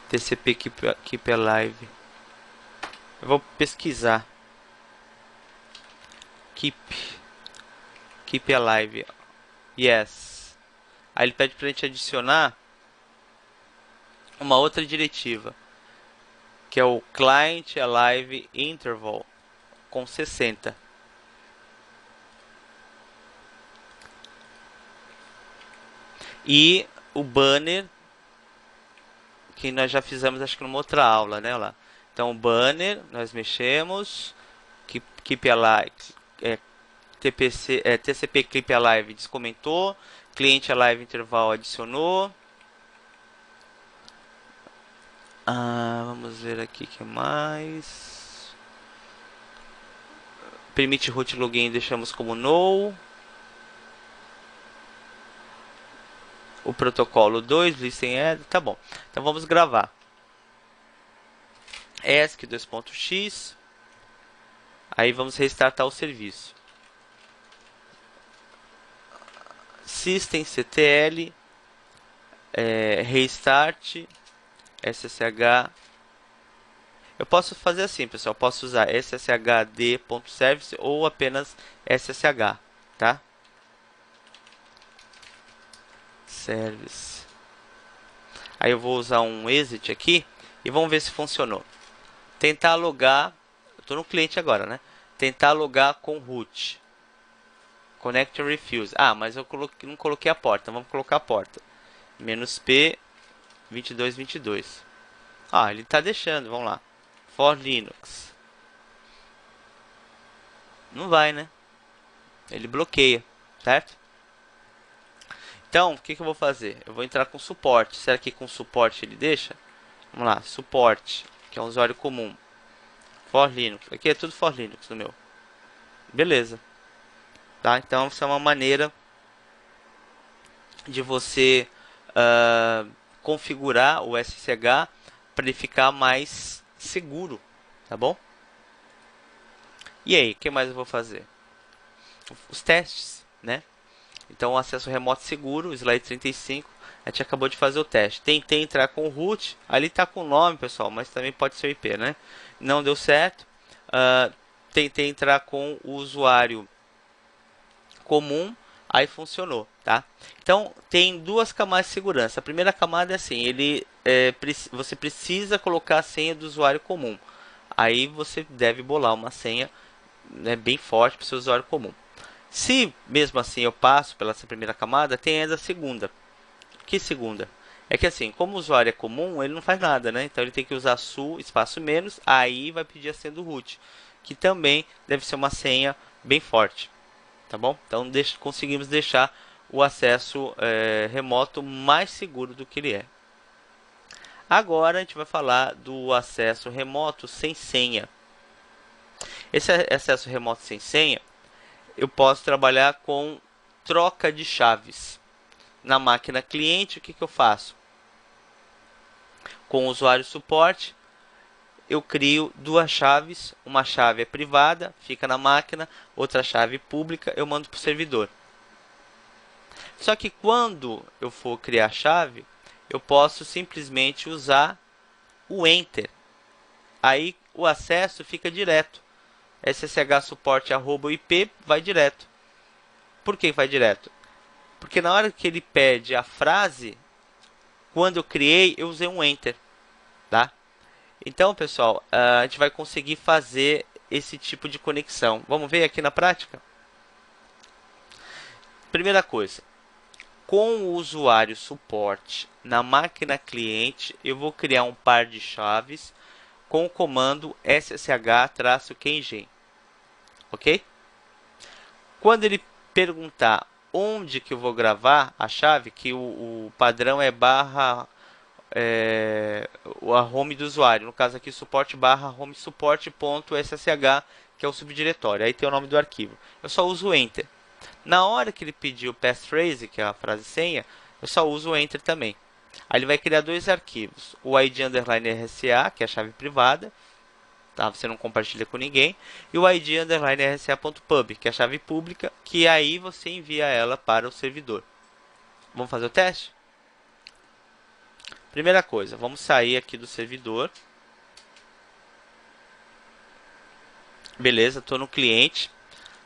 TCP Keep Alive. Eu vou pesquisar. Keep Alive. Yes. Aí ele pede pra gente adicionar uma outra diretiva, que é o Client Alive Interval com 60. E o banner que nós já fizemos, acho que numa outra aula, né? Lá. Então o banner nós mexemos, Keep Alive, TCP Keep Alive descomentou, Client Alive Interval adicionou. Vamos ver aqui o que mais. Permite root login, deixamos como no. O protocolo 2, listen add, tá bom. Então vamos gravar. ESC 2.x. Aí vamos restartar o serviço. Systemctl restart ssh. Eu posso fazer assim, pessoal. Eu posso usar sshd.service ou apenas ssh, tá? Service. Aí eu vou usar um exit aqui e vamos ver se funcionou. Tentar logar. Eu estou no cliente agora, né? Tentar logar com root. Connect and refuse. Mas eu não coloquei a porta. Vamos colocar a porta. -p 2222. Ele está deixando. Vamos lá. For Linux. Não vai, né? Ele bloqueia, certo? Então, o que eu vou fazer? Eu vou entrar com suporte. Será que com suporte ele deixa? Vamos lá, suporte, que é um usuário comum. For Linux. Aqui é tudo For Linux no meu. Beleza. Tá? Então, essa é uma maneira de você configurar o SSH para ele ficar mais seguro, tá bom? E aí, o que mais eu vou fazer? Os testes, né? Então, o acesso remoto seguro, slide 35, a gente acabou de fazer o teste. Tentei entrar com o root, ali está com o nome, pessoal, mas também pode ser o IP, né? Não deu certo. Tentei entrar com o usuário comum, aí funcionou, tá? Então, tem duas camadas de segurança. A primeira camada é assim, você precisa colocar a senha do usuário comum. Aí você deve bolar uma senha, né, bem forte para o seu usuário comum. Se mesmo assim eu passo pela essa primeira camada, tem ainda a segunda. Que segunda? É que assim, como o usuário é comum, ele não faz nada, né? Então ele tem que usar su, espaço menos, aí vai pedir a senha do root, que também deve ser uma senha bem forte, tá bom? Então conseguimos deixar o acesso remoto mais seguro do que ele é. Agora a gente vai falar do acesso remoto sem senha. Esse acesso remoto sem senha, eu posso trabalhar com troca de chaves. Na máquina cliente, o que eu faço? Com o usuário suporte, eu crio duas chaves. Uma chave é privada, fica na máquina. Outra chave pública, eu mando para o servidor. Só que quando eu for criar a chave, eu posso simplesmente usar o Enter. Aí o acesso fica direto. SSH suporte @IP vai direto. Por que vai direto? Porque na hora que ele pede a frase, quando eu criei, eu usei um Enter, tá? Então, pessoal, a gente vai conseguir fazer esse tipo de conexão. Vamos ver aqui na prática? Primeira coisa, com o usuário suporte na máquina cliente, eu vou criar um par de chaves com o comando ssh-keygen, ok? Quando ele perguntar onde que eu vou gravar a chave, que o padrão é barra a home do usuário, no caso aqui suporte barra home suporte.ssh, que é o subdiretório, aí tem o nome do arquivo. Eu só uso o Enter. Na hora que ele pedir o passphrase, que é a frase senha, eu só uso o Enter também. Aí ele vai criar dois arquivos, o id_rsa, que é a chave privada, tá? Você não compartilha com ninguém, e o id_rsa.pub, que é a chave pública, que aí você envia ela para o servidor. Vamos fazer o teste? Primeira coisa, vamos sair aqui do servidor. Beleza, estou no cliente,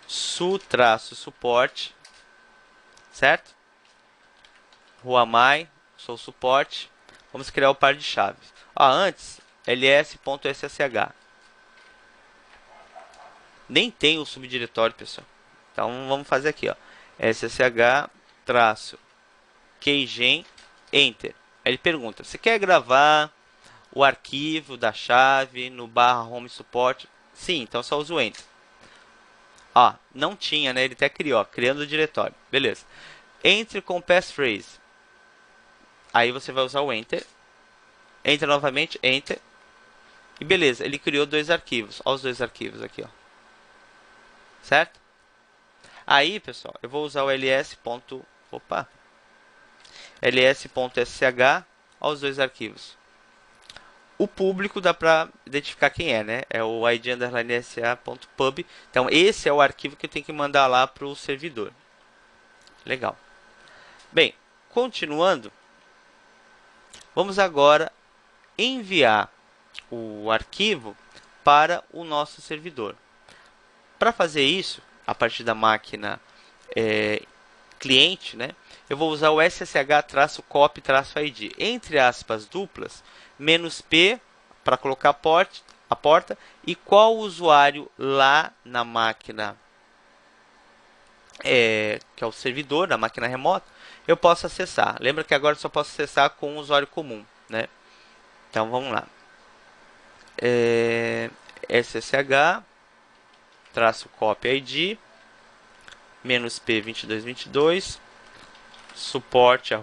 su-suporte, certo? Ruamai, sou suporte. Vamos criar o par de chaves. Antes, ls.ssh. Nem tem o subdiretório, pessoal. Então vamos fazer aqui, ó. ssh-keygen enter. Aí ele pergunta: você quer gravar o arquivo da chave no barra home support? Sim, então só usa o enter. Não tinha, né? Ele até criou, criando o diretório. Beleza. Entre com passphrase. Aí você vai usar o enter. Entra novamente, enter. E beleza, ele criou dois arquivos. Olha os dois arquivos aqui, ó. Certo? Aí, pessoal, eu vou usar o ls.sh. Olha os dois arquivos. O público dá para identificar quem é, né? É o id_sa.pub. Então, esse é o arquivo que eu tenho que mandar lá para o servidor. Legal. Bem, continuando, vamos agora enviar o arquivo para o nosso servidor. Para fazer isso, a partir da máquina cliente, né, eu vou usar o ssh-copy-id. Entre aspas duplas, "-p" para colocar a porta e qual usuário lá na máquina, que é o servidor, na máquina remota, eu posso acessar. Lembra que agora eu só posso acessar com o usuário comum, né? Então vamos lá. ssh-copy-id "-p2222 suporte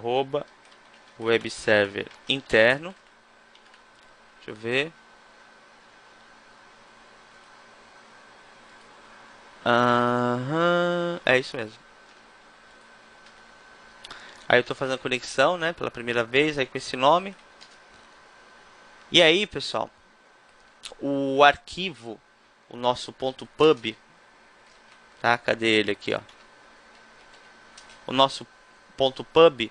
@web server interno". Deixa eu ver. É isso mesmo. Aí eu estou fazendo a conexão, né, pela primeira vez aí com esse nome. E aí, pessoal, o arquivo, o nosso .pub, tá? Cadê ele aqui, ó? O nosso .pub,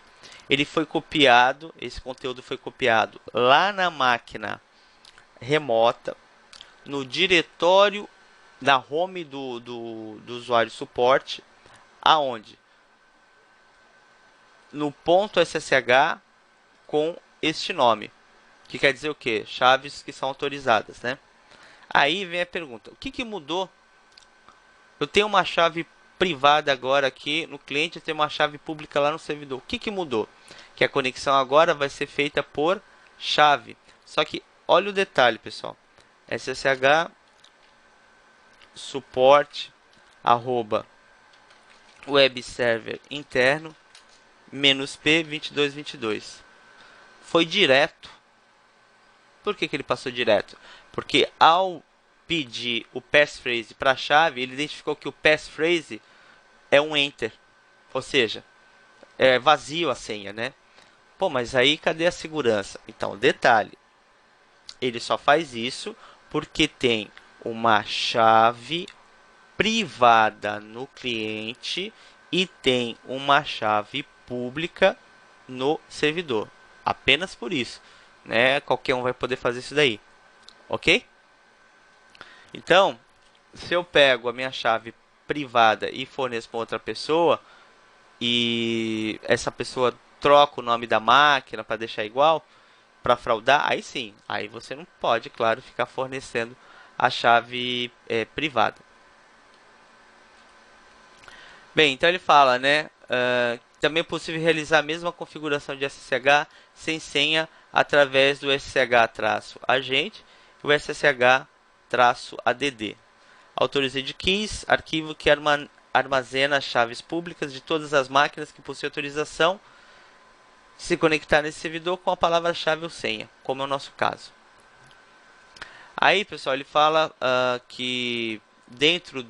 ele foi copiado, esse conteúdo foi copiado lá na máquina remota, no diretório da home do usuário suporte, aonde? No .ssh com este nome, que quer dizer o quê? Chaves que são autorizadas, né? Aí vem a pergunta, o que mudou? Eu tenho uma chave privada agora aqui no cliente, eu tenho uma chave pública lá no servidor. O que mudou? Que a conexão agora vai ser feita por chave. Só que olha o detalhe, pessoal. SSH suporte arroba web server interno -p 2222. Foi direto. Por que ele passou direto? Porque ao pedir o passphrase para a chave, ele identificou que o passphrase é um enter, ou seja, é vazio a senha, né? Pô, mas aí cadê a segurança? Então, detalhe, ele só faz isso porque tem uma chave privada no cliente e tem uma chave pública no servidor. Apenas por isso, né? Qualquer um vai poder fazer isso daí, ok? Então, se eu pego a minha chave privada e forneço para outra pessoa e essa pessoa troca o nome da máquina para deixar igual, para fraudar, aí sim, aí você não pode, claro, ficar fornecendo a chave privada. Bem, então ele fala, né? Também é possível realizar a mesma configuração de SSH sem senha através do SSH-agente e o SSH-add. Autorized keys, arquivo que armazena chaves públicas de todas as máquinas que possuem autorização se conectar nesse servidor com a palavra-chave ou senha, como é o nosso caso. Aí, pessoal, ele fala que dentro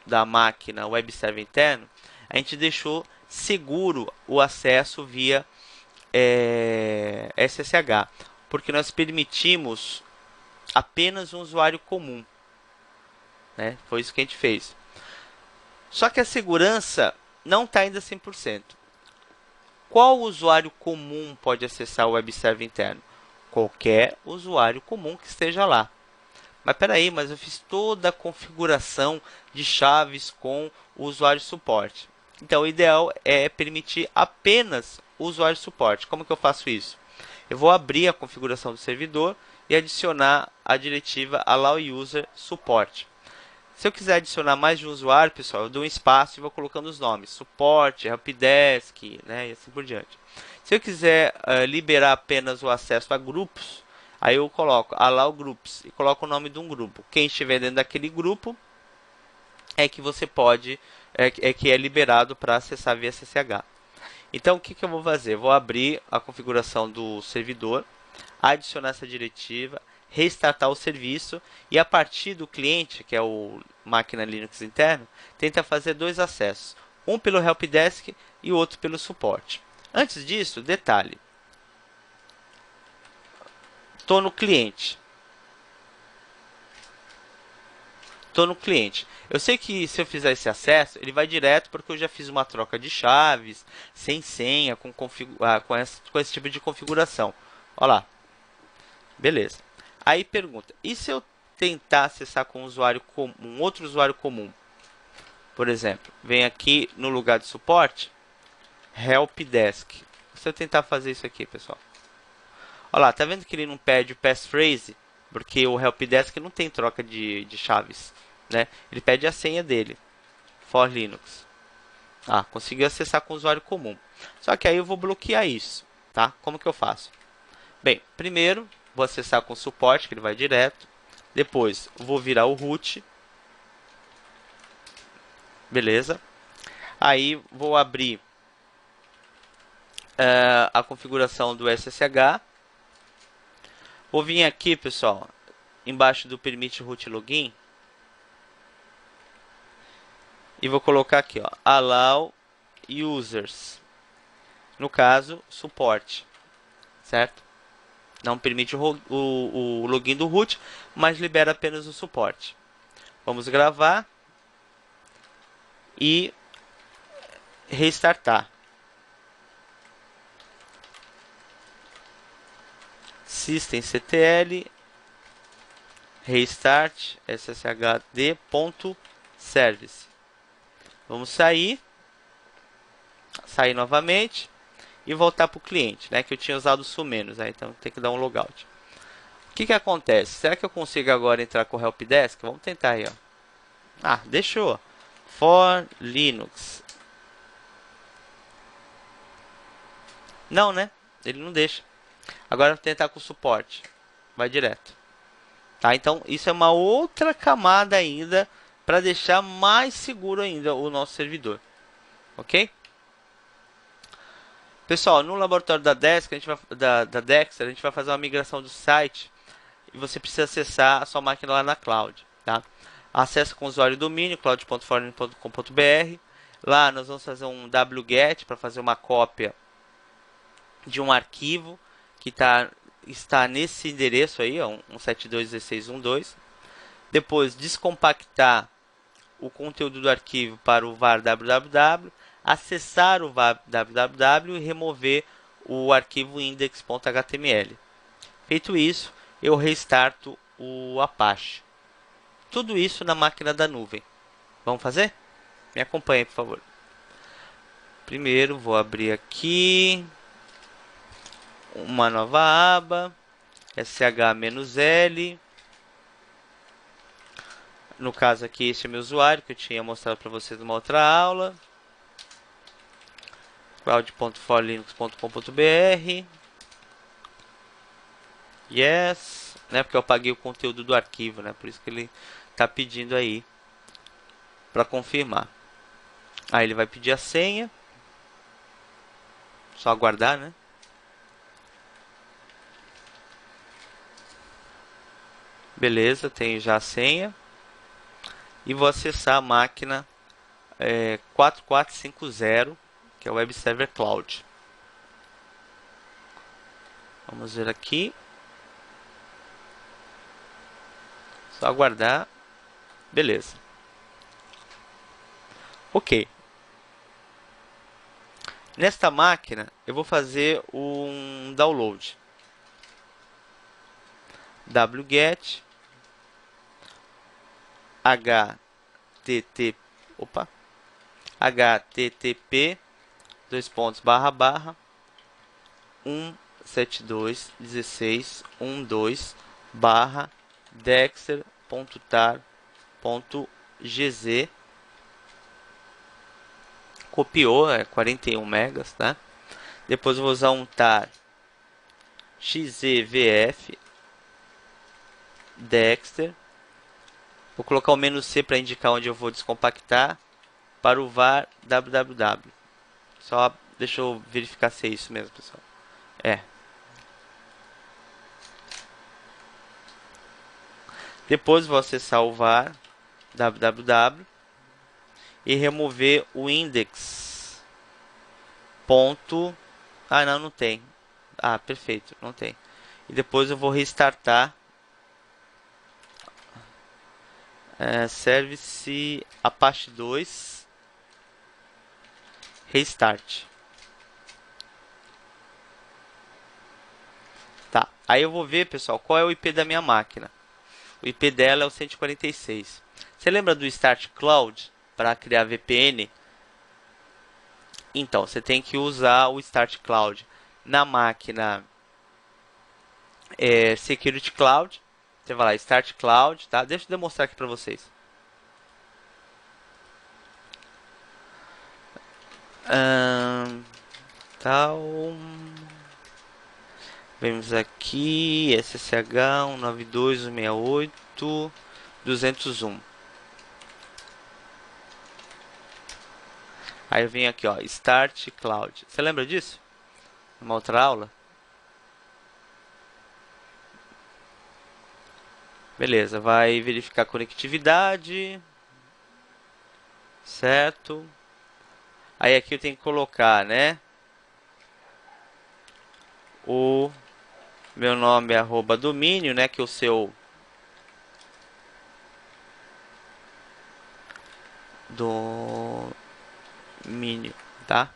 da máquina web server interno, a gente deixou seguro o acesso via SSH, porque nós permitimos apenas um usuário comum, né? Foi isso que a gente fez. Só que a segurança não está ainda 100%. Qual usuário comum pode acessar o web server interno? Qualquer usuário comum que esteja lá. Mas peraí, mas eu fiz toda a configuração de chaves com o usuário suporte. Então, o ideal é permitir apenas o usuário suporte. Como que eu faço isso? Eu vou abrir a configuração do servidor e adicionar a diretiva allow user support. Se eu quiser adicionar mais de um usuário, pessoal, eu dou um espaço e vou colocando os nomes. Suporte, helpdesk, né, e assim por diante. Se eu quiser liberar apenas o acesso a grupos, aí eu coloco allow groups e coloco o nome de um grupo. Quem estiver dentro daquele grupo é que você pode, que é liberado para acessar via SSH. Então, o que eu vou fazer? Eu vou abrir a configuração do servidor, adicionar essa diretiva, restartar o serviço e a partir do cliente, que é o máquina Linux interno, tenta fazer dois acessos, um pelo helpdesk e o outro pelo suporte. Antes disso, detalhe, estou no cliente. Eu sei que se eu fizer esse acesso, ele vai direto porque eu já fiz uma troca de chaves, sem senha, com esse tipo de configuração. Olha lá. Beleza. Aí pergunta, e se eu tentar acessar com um outro usuário comum? Por exemplo, vem aqui no lugar de suporte, helpdesk. Se eu tentar fazer isso aqui, pessoal. Olha lá, tá vendo que ele não pede o passphrase? Porque o helpdesk não tem troca de chaves, né? Ele pede a senha dele, for Linux. Conseguiu acessar com o usuário comum. Só que aí eu vou bloquear isso, tá? Como que eu faço? Bem, primeiro vou acessar com suporte, que ele vai direto. Depois vou virar o root. Beleza. Aí vou abrir a configuração do SSH. Vou vir aqui, pessoal, embaixo do permit root login. E vou colocar aqui, ó, allow users. No caso, suporte, certo? Não permite o login do root, mas libera apenas o suporte. Vamos gravar e restartar. systemctl restart sshd.service. Vamos sair novamente e voltar para o cliente, né? Que eu tinha usado o sumenos, né? Então tem que dar um logout. O que acontece? Será que eu consigo agora entrar com o helpdesk? Vamos tentar aí, ó. Ah, deixou. For Linux. Não, né? Ele não deixa. Agora eu vou tentar com o suporte. Vai direto. Tá? Então isso é uma outra camada ainda para deixar mais seguro ainda o nosso servidor. Ok? Pessoal, no laboratório da Dexter, a gente vai fazer uma migração do site e você precisa acessar a sua máquina lá na cloud. Tá? Acesse com o usuário e domínio cloud.forne.com.br. Lá nós vamos fazer um wget para fazer uma cópia de um arquivo que está nesse endereço aí, 172.16.1.2. Depois descompactar o conteúdo do arquivo para o var www, acessar o var www e remover o arquivo index.html. Feito isso, eu restarto o Apache. Tudo isso na máquina da nuvem. Vamos fazer? Me acompanhe, por favor. Primeiro, vou abrir aqui uma nova aba, sh-l. No caso aqui, este é meu usuário, que eu tinha mostrado para vocês numa outra aula. cloud.forlinux.com.br. Yes, né? Porque eu apaguei o conteúdo do arquivo, né? Por isso que ele está pedindo aí para confirmar. Aí ele vai pedir a senha. Só aguardar, né? Beleza, tenho já a senha. E vou acessar a máquina 4450, que é o Web Server Cloud. Vamos ver aqui. Só aguardar. Beleza. Ok. Nesta máquina, eu vou fazer um download. wget http 172.16.1.2 dexter.tar.gz. Copiou, 41 megas, tá? Depois eu vou usar um tar xzvf dexter. Vou colocar o menu C para indicar onde eu vou descompactar para o var www. Só deixa eu verificar se é isso mesmo, pessoal. É. Depois vou acessar o var www e remover o index. Ah, não tem. Ah, perfeito, não tem. E depois eu vou restartar service Apache 2 restart. Tá, aí eu vou ver, pessoal, qual é o IP da minha máquina. O IP dela é o 146. Você lembra do Start Cloud para criar VPN? Então, você tem que usar o Start Cloud na máquina Security Cloud. Você vai lá, Start Cloud, tá? Deixa eu demonstrar aqui para vocês. Tal. Vemos aqui SSH 192.168.201. Aí eu venho aqui, ó, Start Cloud. Você lembra disso? Uma outra aula? Beleza, vai verificar a conectividade. Certo. Aí aqui eu tenho que colocar, né? o meu nome é @domínio, né, que é o seu domínio, tá?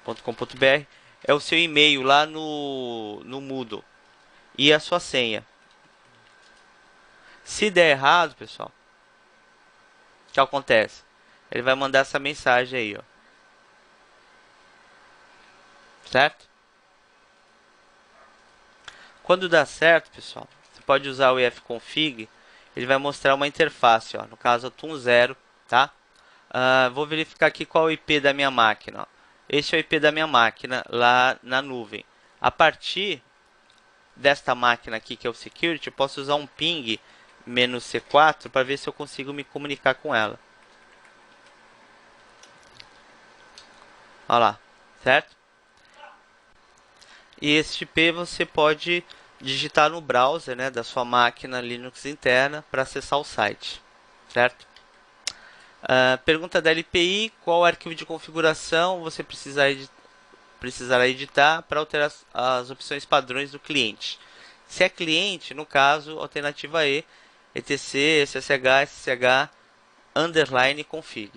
.com.br é o seu e-mail lá no Moodle e a sua senha. Se der errado, pessoal, o que acontece? Ele vai mandar essa mensagem aí, ó. Certo? Quando dá certo, pessoal, você pode usar o ifconfig. Ele vai mostrar uma interface, ó, no caso Atom 0, tá? Vou verificar aqui qual é o IP da minha máquina. Ó. Este é o IP da minha máquina lá na nuvem. A partir desta máquina aqui, que é o security, eu posso usar um ping -C4 para ver se eu consigo me comunicar com ela. Olha lá, certo? E esse IP você pode digitar no browser, né, da sua máquina Linux interna para acessar o site, certo? Pergunta da LPI: qual arquivo de configuração você precisará editar para alterar as opções padrões do cliente? Se é cliente, no caso, alternativa E, etc, ssh underline config.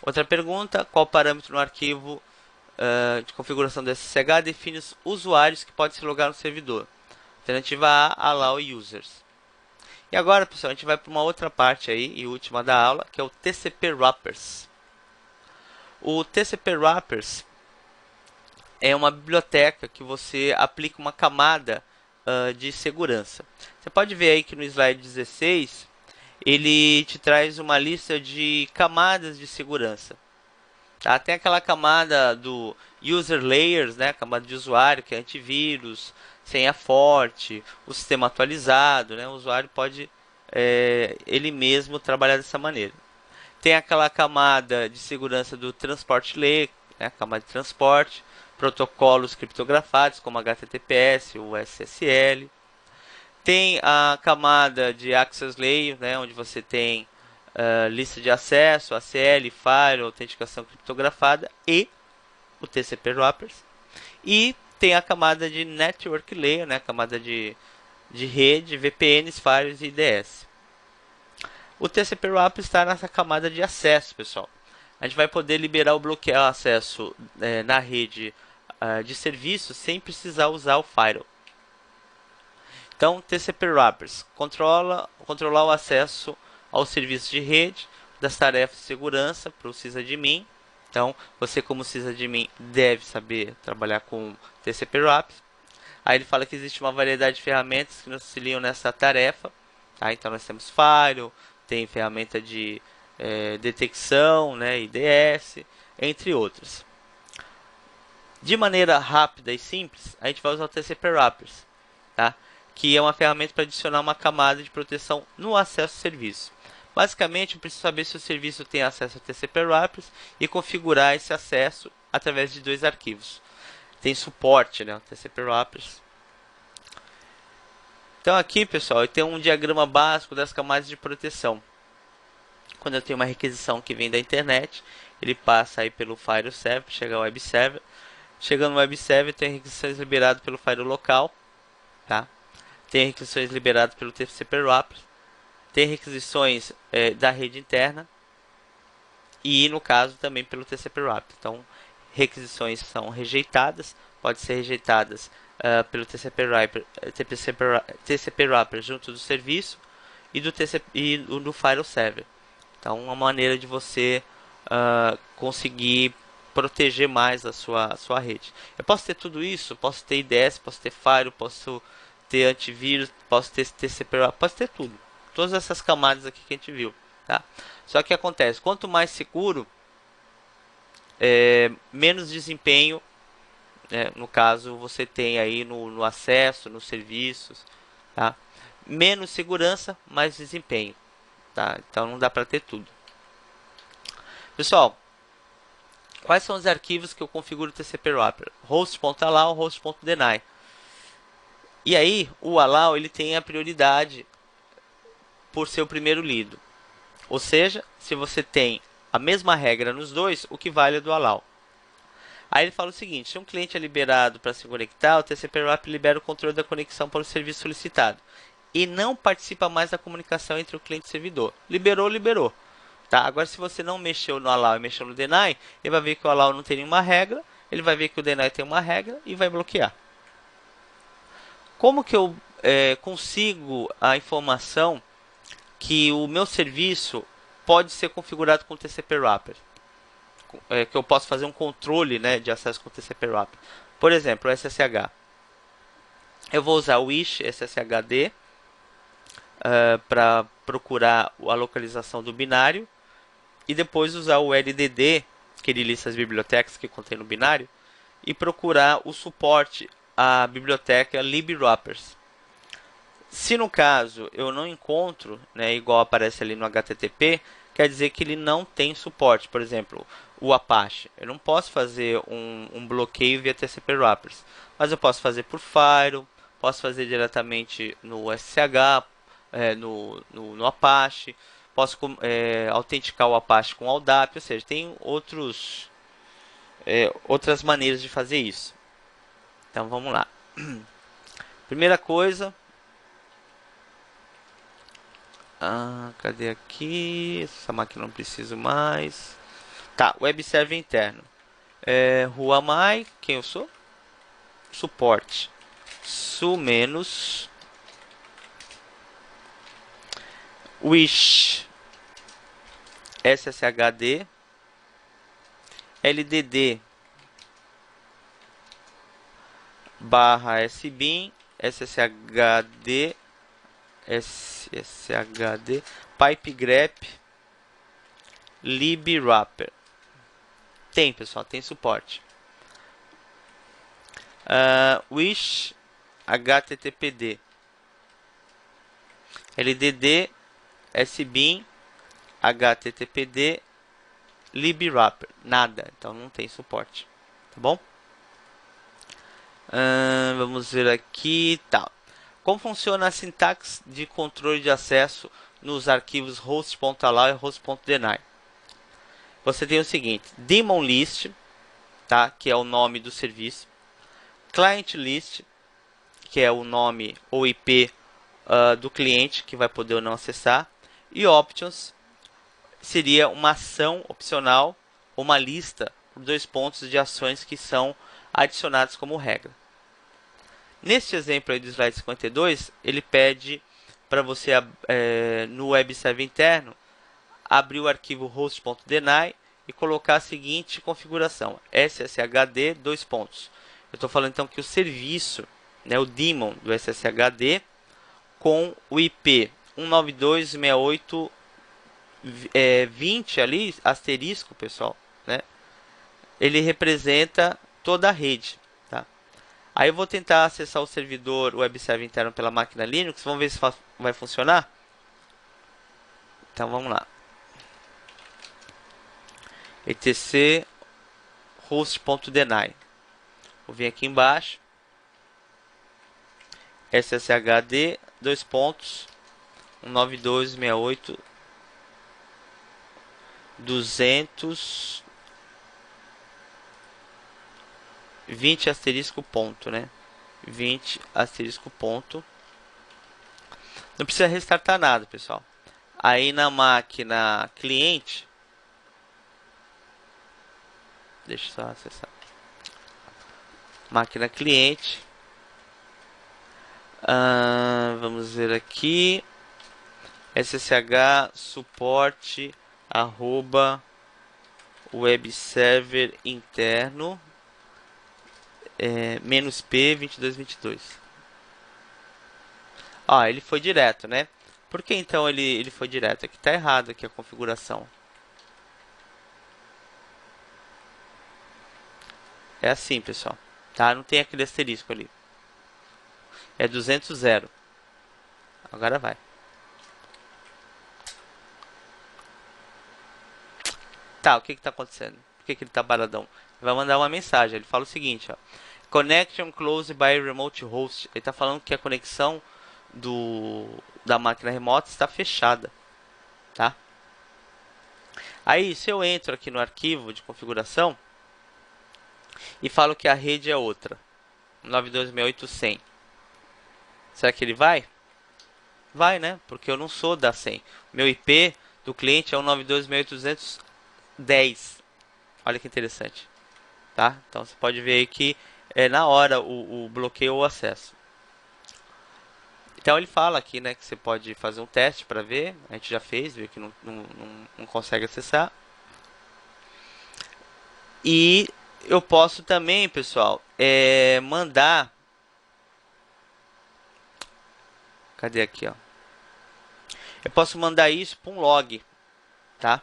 Outra pergunta: qual parâmetro no arquivo de configuração do SSH define os usuários que podem se logar no servidor? Alternativa A, allow users. E agora, pessoal, a gente vai para uma outra parte aí, e última da aula, que é o TCP Wrappers. O TCP Wrappers é uma biblioteca que você aplica uma camada de segurança. Você pode ver aí que no slide 16, ele te traz uma lista de camadas de segurança. Tá? Tem aquela camada do User Layers, né? Camada de usuário, que é antivírus, senha forte, o sistema atualizado, né? O usuário pode ele mesmo trabalhar dessa maneira. Tem aquela camada de segurança do Transport Layer, né? Camada de transporte, protocolos criptografados como HTTPS ou SSL. Tem a camada de Access Layer, né? Onde você tem lista de acesso, ACL, Firewall, autenticação criptografada e o TCP Wrappers. E tem a camada de Network Layer, né? Camada de rede, VPNs, firewalls e IDS. O TCP Wrappers está nessa camada de acesso, pessoal. A gente vai poder liberar ou bloquear o acesso na rede de serviço sem precisar usar o firewall. Então, TCP Wrappers controlar o acesso ao serviço de rede, das tarefas de segurança para o sysadmin. Então, você como sysadmin deve saber trabalhar com TCP Wrappers. Aí ele fala que existe uma variedade de ferramentas que nos auxiliam nessa tarefa. Tá? Então, nós temos Firewall, tem ferramenta de detecção, né, IDS, entre outras. De maneira rápida e simples, a gente vai usar o TCP Wrappers, tá? Que é uma ferramenta para adicionar uma camada de proteção no acesso ao serviço. Basicamente, eu preciso saber se o serviço tem acesso ao TCP Wrappers e configurar esse acesso através de dois arquivos. Tem suporte, né, o TCP Wrappers. Então aqui, pessoal, eu tenho um diagrama básico das camadas de proteção. Quando eu tenho uma requisição que vem da internet, ele passa aí pelo Firewall Server, chega ao Web Server. Chegando no Web Server, tem requisições liberadas pelo Firewall local, tá? Tem requisições liberadas pelo TCP Wrappers, tem requisições da rede interna e, no caso, também pelo TCP Wrappers. Então, requisições são rejeitadas, podem ser rejeitadas pelo TCP Wrapper junto do serviço e do Firewall Server. Então, uma maneira de você conseguir proteger mais a sua rede. Eu posso ter tudo isso, posso ter IDS, posso ter Firewall, posso ter antivírus, posso ter TCP Wrapper, posso ter tudo. Todas essas camadas aqui que a gente viu. Tá? Só que acontece, quanto mais seguro, menos desempenho, no caso, você tem aí no acesso, nos serviços, tá? Menos segurança, mais desempenho, tá? Então não dá para ter tudo. Pessoal, quais são os arquivos que eu configuro o TCP Wrapper? Host.allow, host.deny. E aí, o allow ele tem a prioridade por ser o primeiro lido. Ou seja, se você tem a mesma regra nos dois, o que vale é do allow. Aí ele fala o seguinte: se um cliente é liberado para se conectar, o TCP/IP libera o controle da conexão para o serviço solicitado e não participa mais da comunicação entre o cliente e o servidor. Liberou, liberou. Tá? Agora, se você não mexeu no allow e mexeu no deny, ele vai ver que o allow não tem nenhuma regra, ele vai ver que o deny tem uma regra e vai bloquear. Como que eu consigo a informação que o meu serviço pode ser configurado com TCP Wrapper? Que eu posso fazer um controle, né, de acesso com TCP Wrapper. Por exemplo, o SSH. Eu vou usar o wish SSHD para procurar a localização do binário e depois usar o LDD, que ele lista as bibliotecas que contém no binário, e procurar o suporte à biblioteca libwrappers. Se no caso eu não encontro, né, igual aparece ali no HTTP, quer dizer que ele não tem suporte. Por exemplo, o Apache. Eu não posso fazer um bloqueio via TCP Wrappers, mas eu posso fazer por Firewall, posso fazer diretamente no SSH, no Apache, posso autenticar o Apache com LDAP, ou seja, tem outras maneiras de fazer isso. Então vamos lá. Primeira coisa, cadê aqui? Essa máquina não preciso mais. Tá, web server interno. Who am I? Quem eu sou? Suporte. Su menos wish sshd ldd barra sbin sshd pipegrep libwrapper. Tem, pessoal, tem suporte. Wish httpd ldd sbin httpd libwrapper. Nada, então não tem suporte, tá bom? Vamos ver aqui, tá. Como funciona a sintaxe de controle de acesso nos arquivos host.allow e host.deny? Você tem o seguinte: daemon list, tá, que é o nome do serviço, client list, que é o nome ou IP do cliente que vai poder ou não acessar, e options seria uma ação opcional ou uma lista por 2 pontos de ações que são adicionadas como regra. Neste exemplo aí do slide 52, ele pede para você, no web server interno, abrir o arquivo host.deny e colocar a seguinte configuração: sshd 2 pontos. Eu estou falando então que o serviço, né, o daemon do sshd, com o IP 192.68.20 ali, asterisco, pessoal, né, ele representa toda a rede. Aí eu vou tentar acessar o servidor web server interno pela máquina Linux. Vamos ver se vai funcionar. Então vamos lá. etc host.deny. Vou vir aqui embaixo. sshd 2 pontos 192.68.200 20 asterisco ponto, né? 20 asterisco ponto. Não precisa restartar nada, pessoal. Aí na máquina cliente, deixa eu só acessar. Máquina cliente. Vamos ver aqui. ssh suporte arroba web server interno menos P 2222. Ele foi direto, né? Por que então ele foi direto? Aqui tá errado aqui a configuração. É assim, pessoal, tá? Não tem aquele asterisco ali. É 200 zero. Agora vai. Tá, o que tá acontecendo? Por que ele tá paradão? Ele vai mandar uma mensagem. Ele fala o seguinte, ó: Connection closed by remote host. Ele está falando que a conexão da máquina remota está fechada, tá? Aí, se eu entro aqui no arquivo de configuração, e falo que a rede é outra, 92.168.100. Será que ele vai? Vai, né? Porque eu não sou da 100. Meu IP do cliente é o 92.210. Olha que interessante, tá? Então você pode ver aí que é na hora o bloqueio ou acesso. Então ele fala aqui, né, que você pode fazer um teste para ver. A gente já fez, viu que não consegue acessar. E eu posso também, pessoal, mandar. Cadê aqui, ó? Eu posso mandar isso para um log, tá?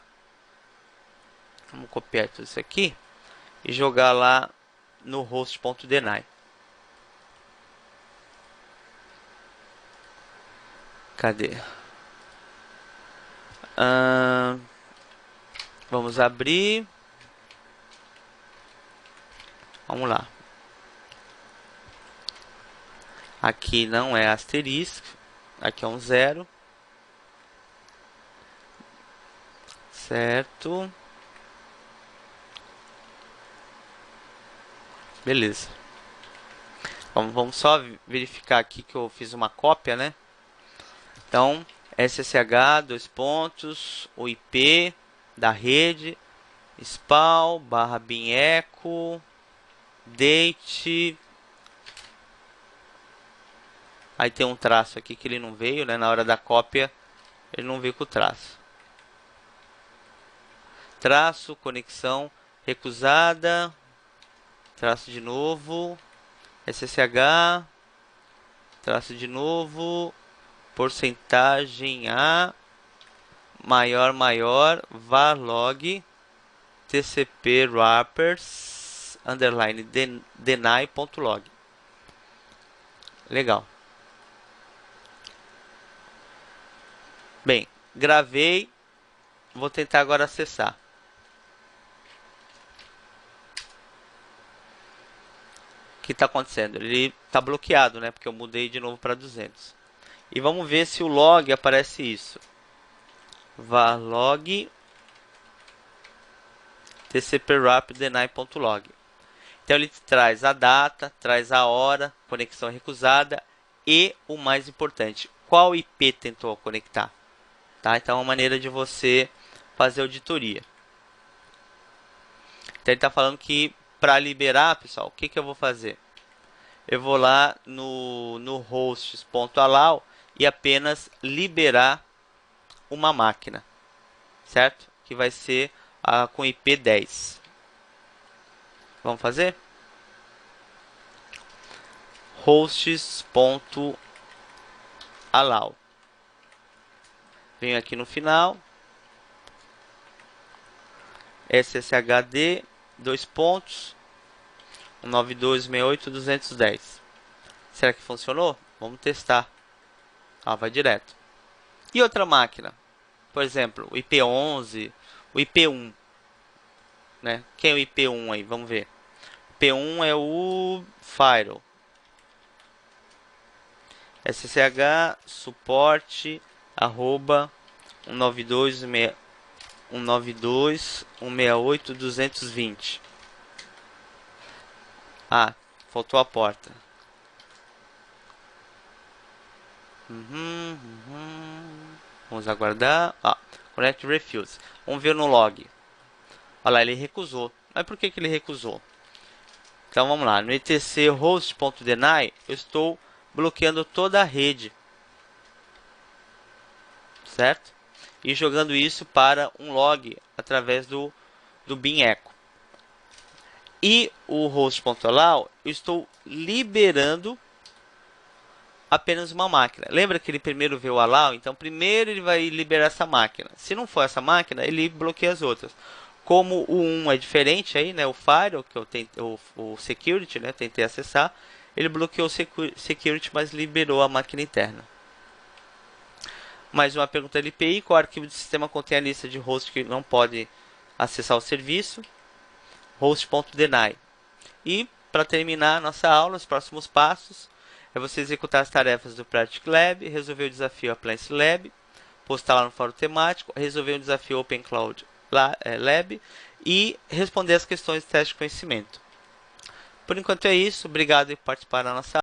Vamos copiar tudo isso aqui e jogar lá no host.deny. Cadê? Vamos abrir. Vamos lá. Aqui não é asterisco. Aqui é um 0. Certo. Beleza. Vamos só verificar aqui que eu fiz uma cópia, né? Então, SSH, dois pontos, o IP da rede, spawn, /bin echo, date. Aí tem um traço aqui que ele não veio, né? Na hora da cópia, ele não veio com o traço. Traço, conexão recusada, traço de novo, SSH, traço de novo, porcentagem A, maior, var log, tcp wrappers, underline deny.log. Legal. Bem, gravei, vou tentar agora acessar. O que está acontecendo? Ele está bloqueado, né? Porque eu mudei de novo para 200. E vamos ver se o log aparece isso. var log tcp wrap deny.log. Então ele traz a data, traz a hora, conexão recusada e o mais importante, qual IP tentou conectar. Tá? Então é uma maneira de você fazer auditoria. Então ele está falando que para liberar, pessoal, o que eu vou fazer? Eu vou lá no hosts.allow e apenas liberar uma máquina, certo? Que vai ser com IP 10. Vamos fazer? hosts.allow. Venho aqui no final. SSHD, dois pontos. 192.168.210. Será que funcionou? Vamos testar. Vai direto. E outra máquina? Por exemplo, o IP11, o IP1. Né? Quem é o IP1 aí? Vamos ver. O IP1 é o Firewall. SSH suporte arroba 192.168.220. Faltou a porta. Vamos aguardar. Connect refuse. Vamos ver no log. Olha lá, ele recusou. Mas por que ele recusou? Então vamos lá. No etc host.deny, eu estou bloqueando toda a rede. Certo? E jogando isso para um log através do bin echo. E o host.allow, eu estou liberando apenas uma máquina. Lembra que ele primeiro vê o allow? Então primeiro ele vai liberar essa máquina. Se não for essa máquina, ele bloqueia as outras. Como o 1 é diferente aí, né? O firewall, que eu tentei, o security, né? Tentei acessar. Ele bloqueou o security, mas liberou a máquina interna. Mais uma pergunta LPI. Qual arquivo de sistema contém a lista de hosts que não pode acessar o serviço? Host.deny. E para terminar a nossa aula, os próximos passos é você executar as tarefas do Practice Lab, resolver o desafio Appliance Lab, postar lá no fórum temático, resolver o desafio Open Cloud Lab e responder as questões de teste de conhecimento. Por enquanto é isso. Obrigado por participar da nossa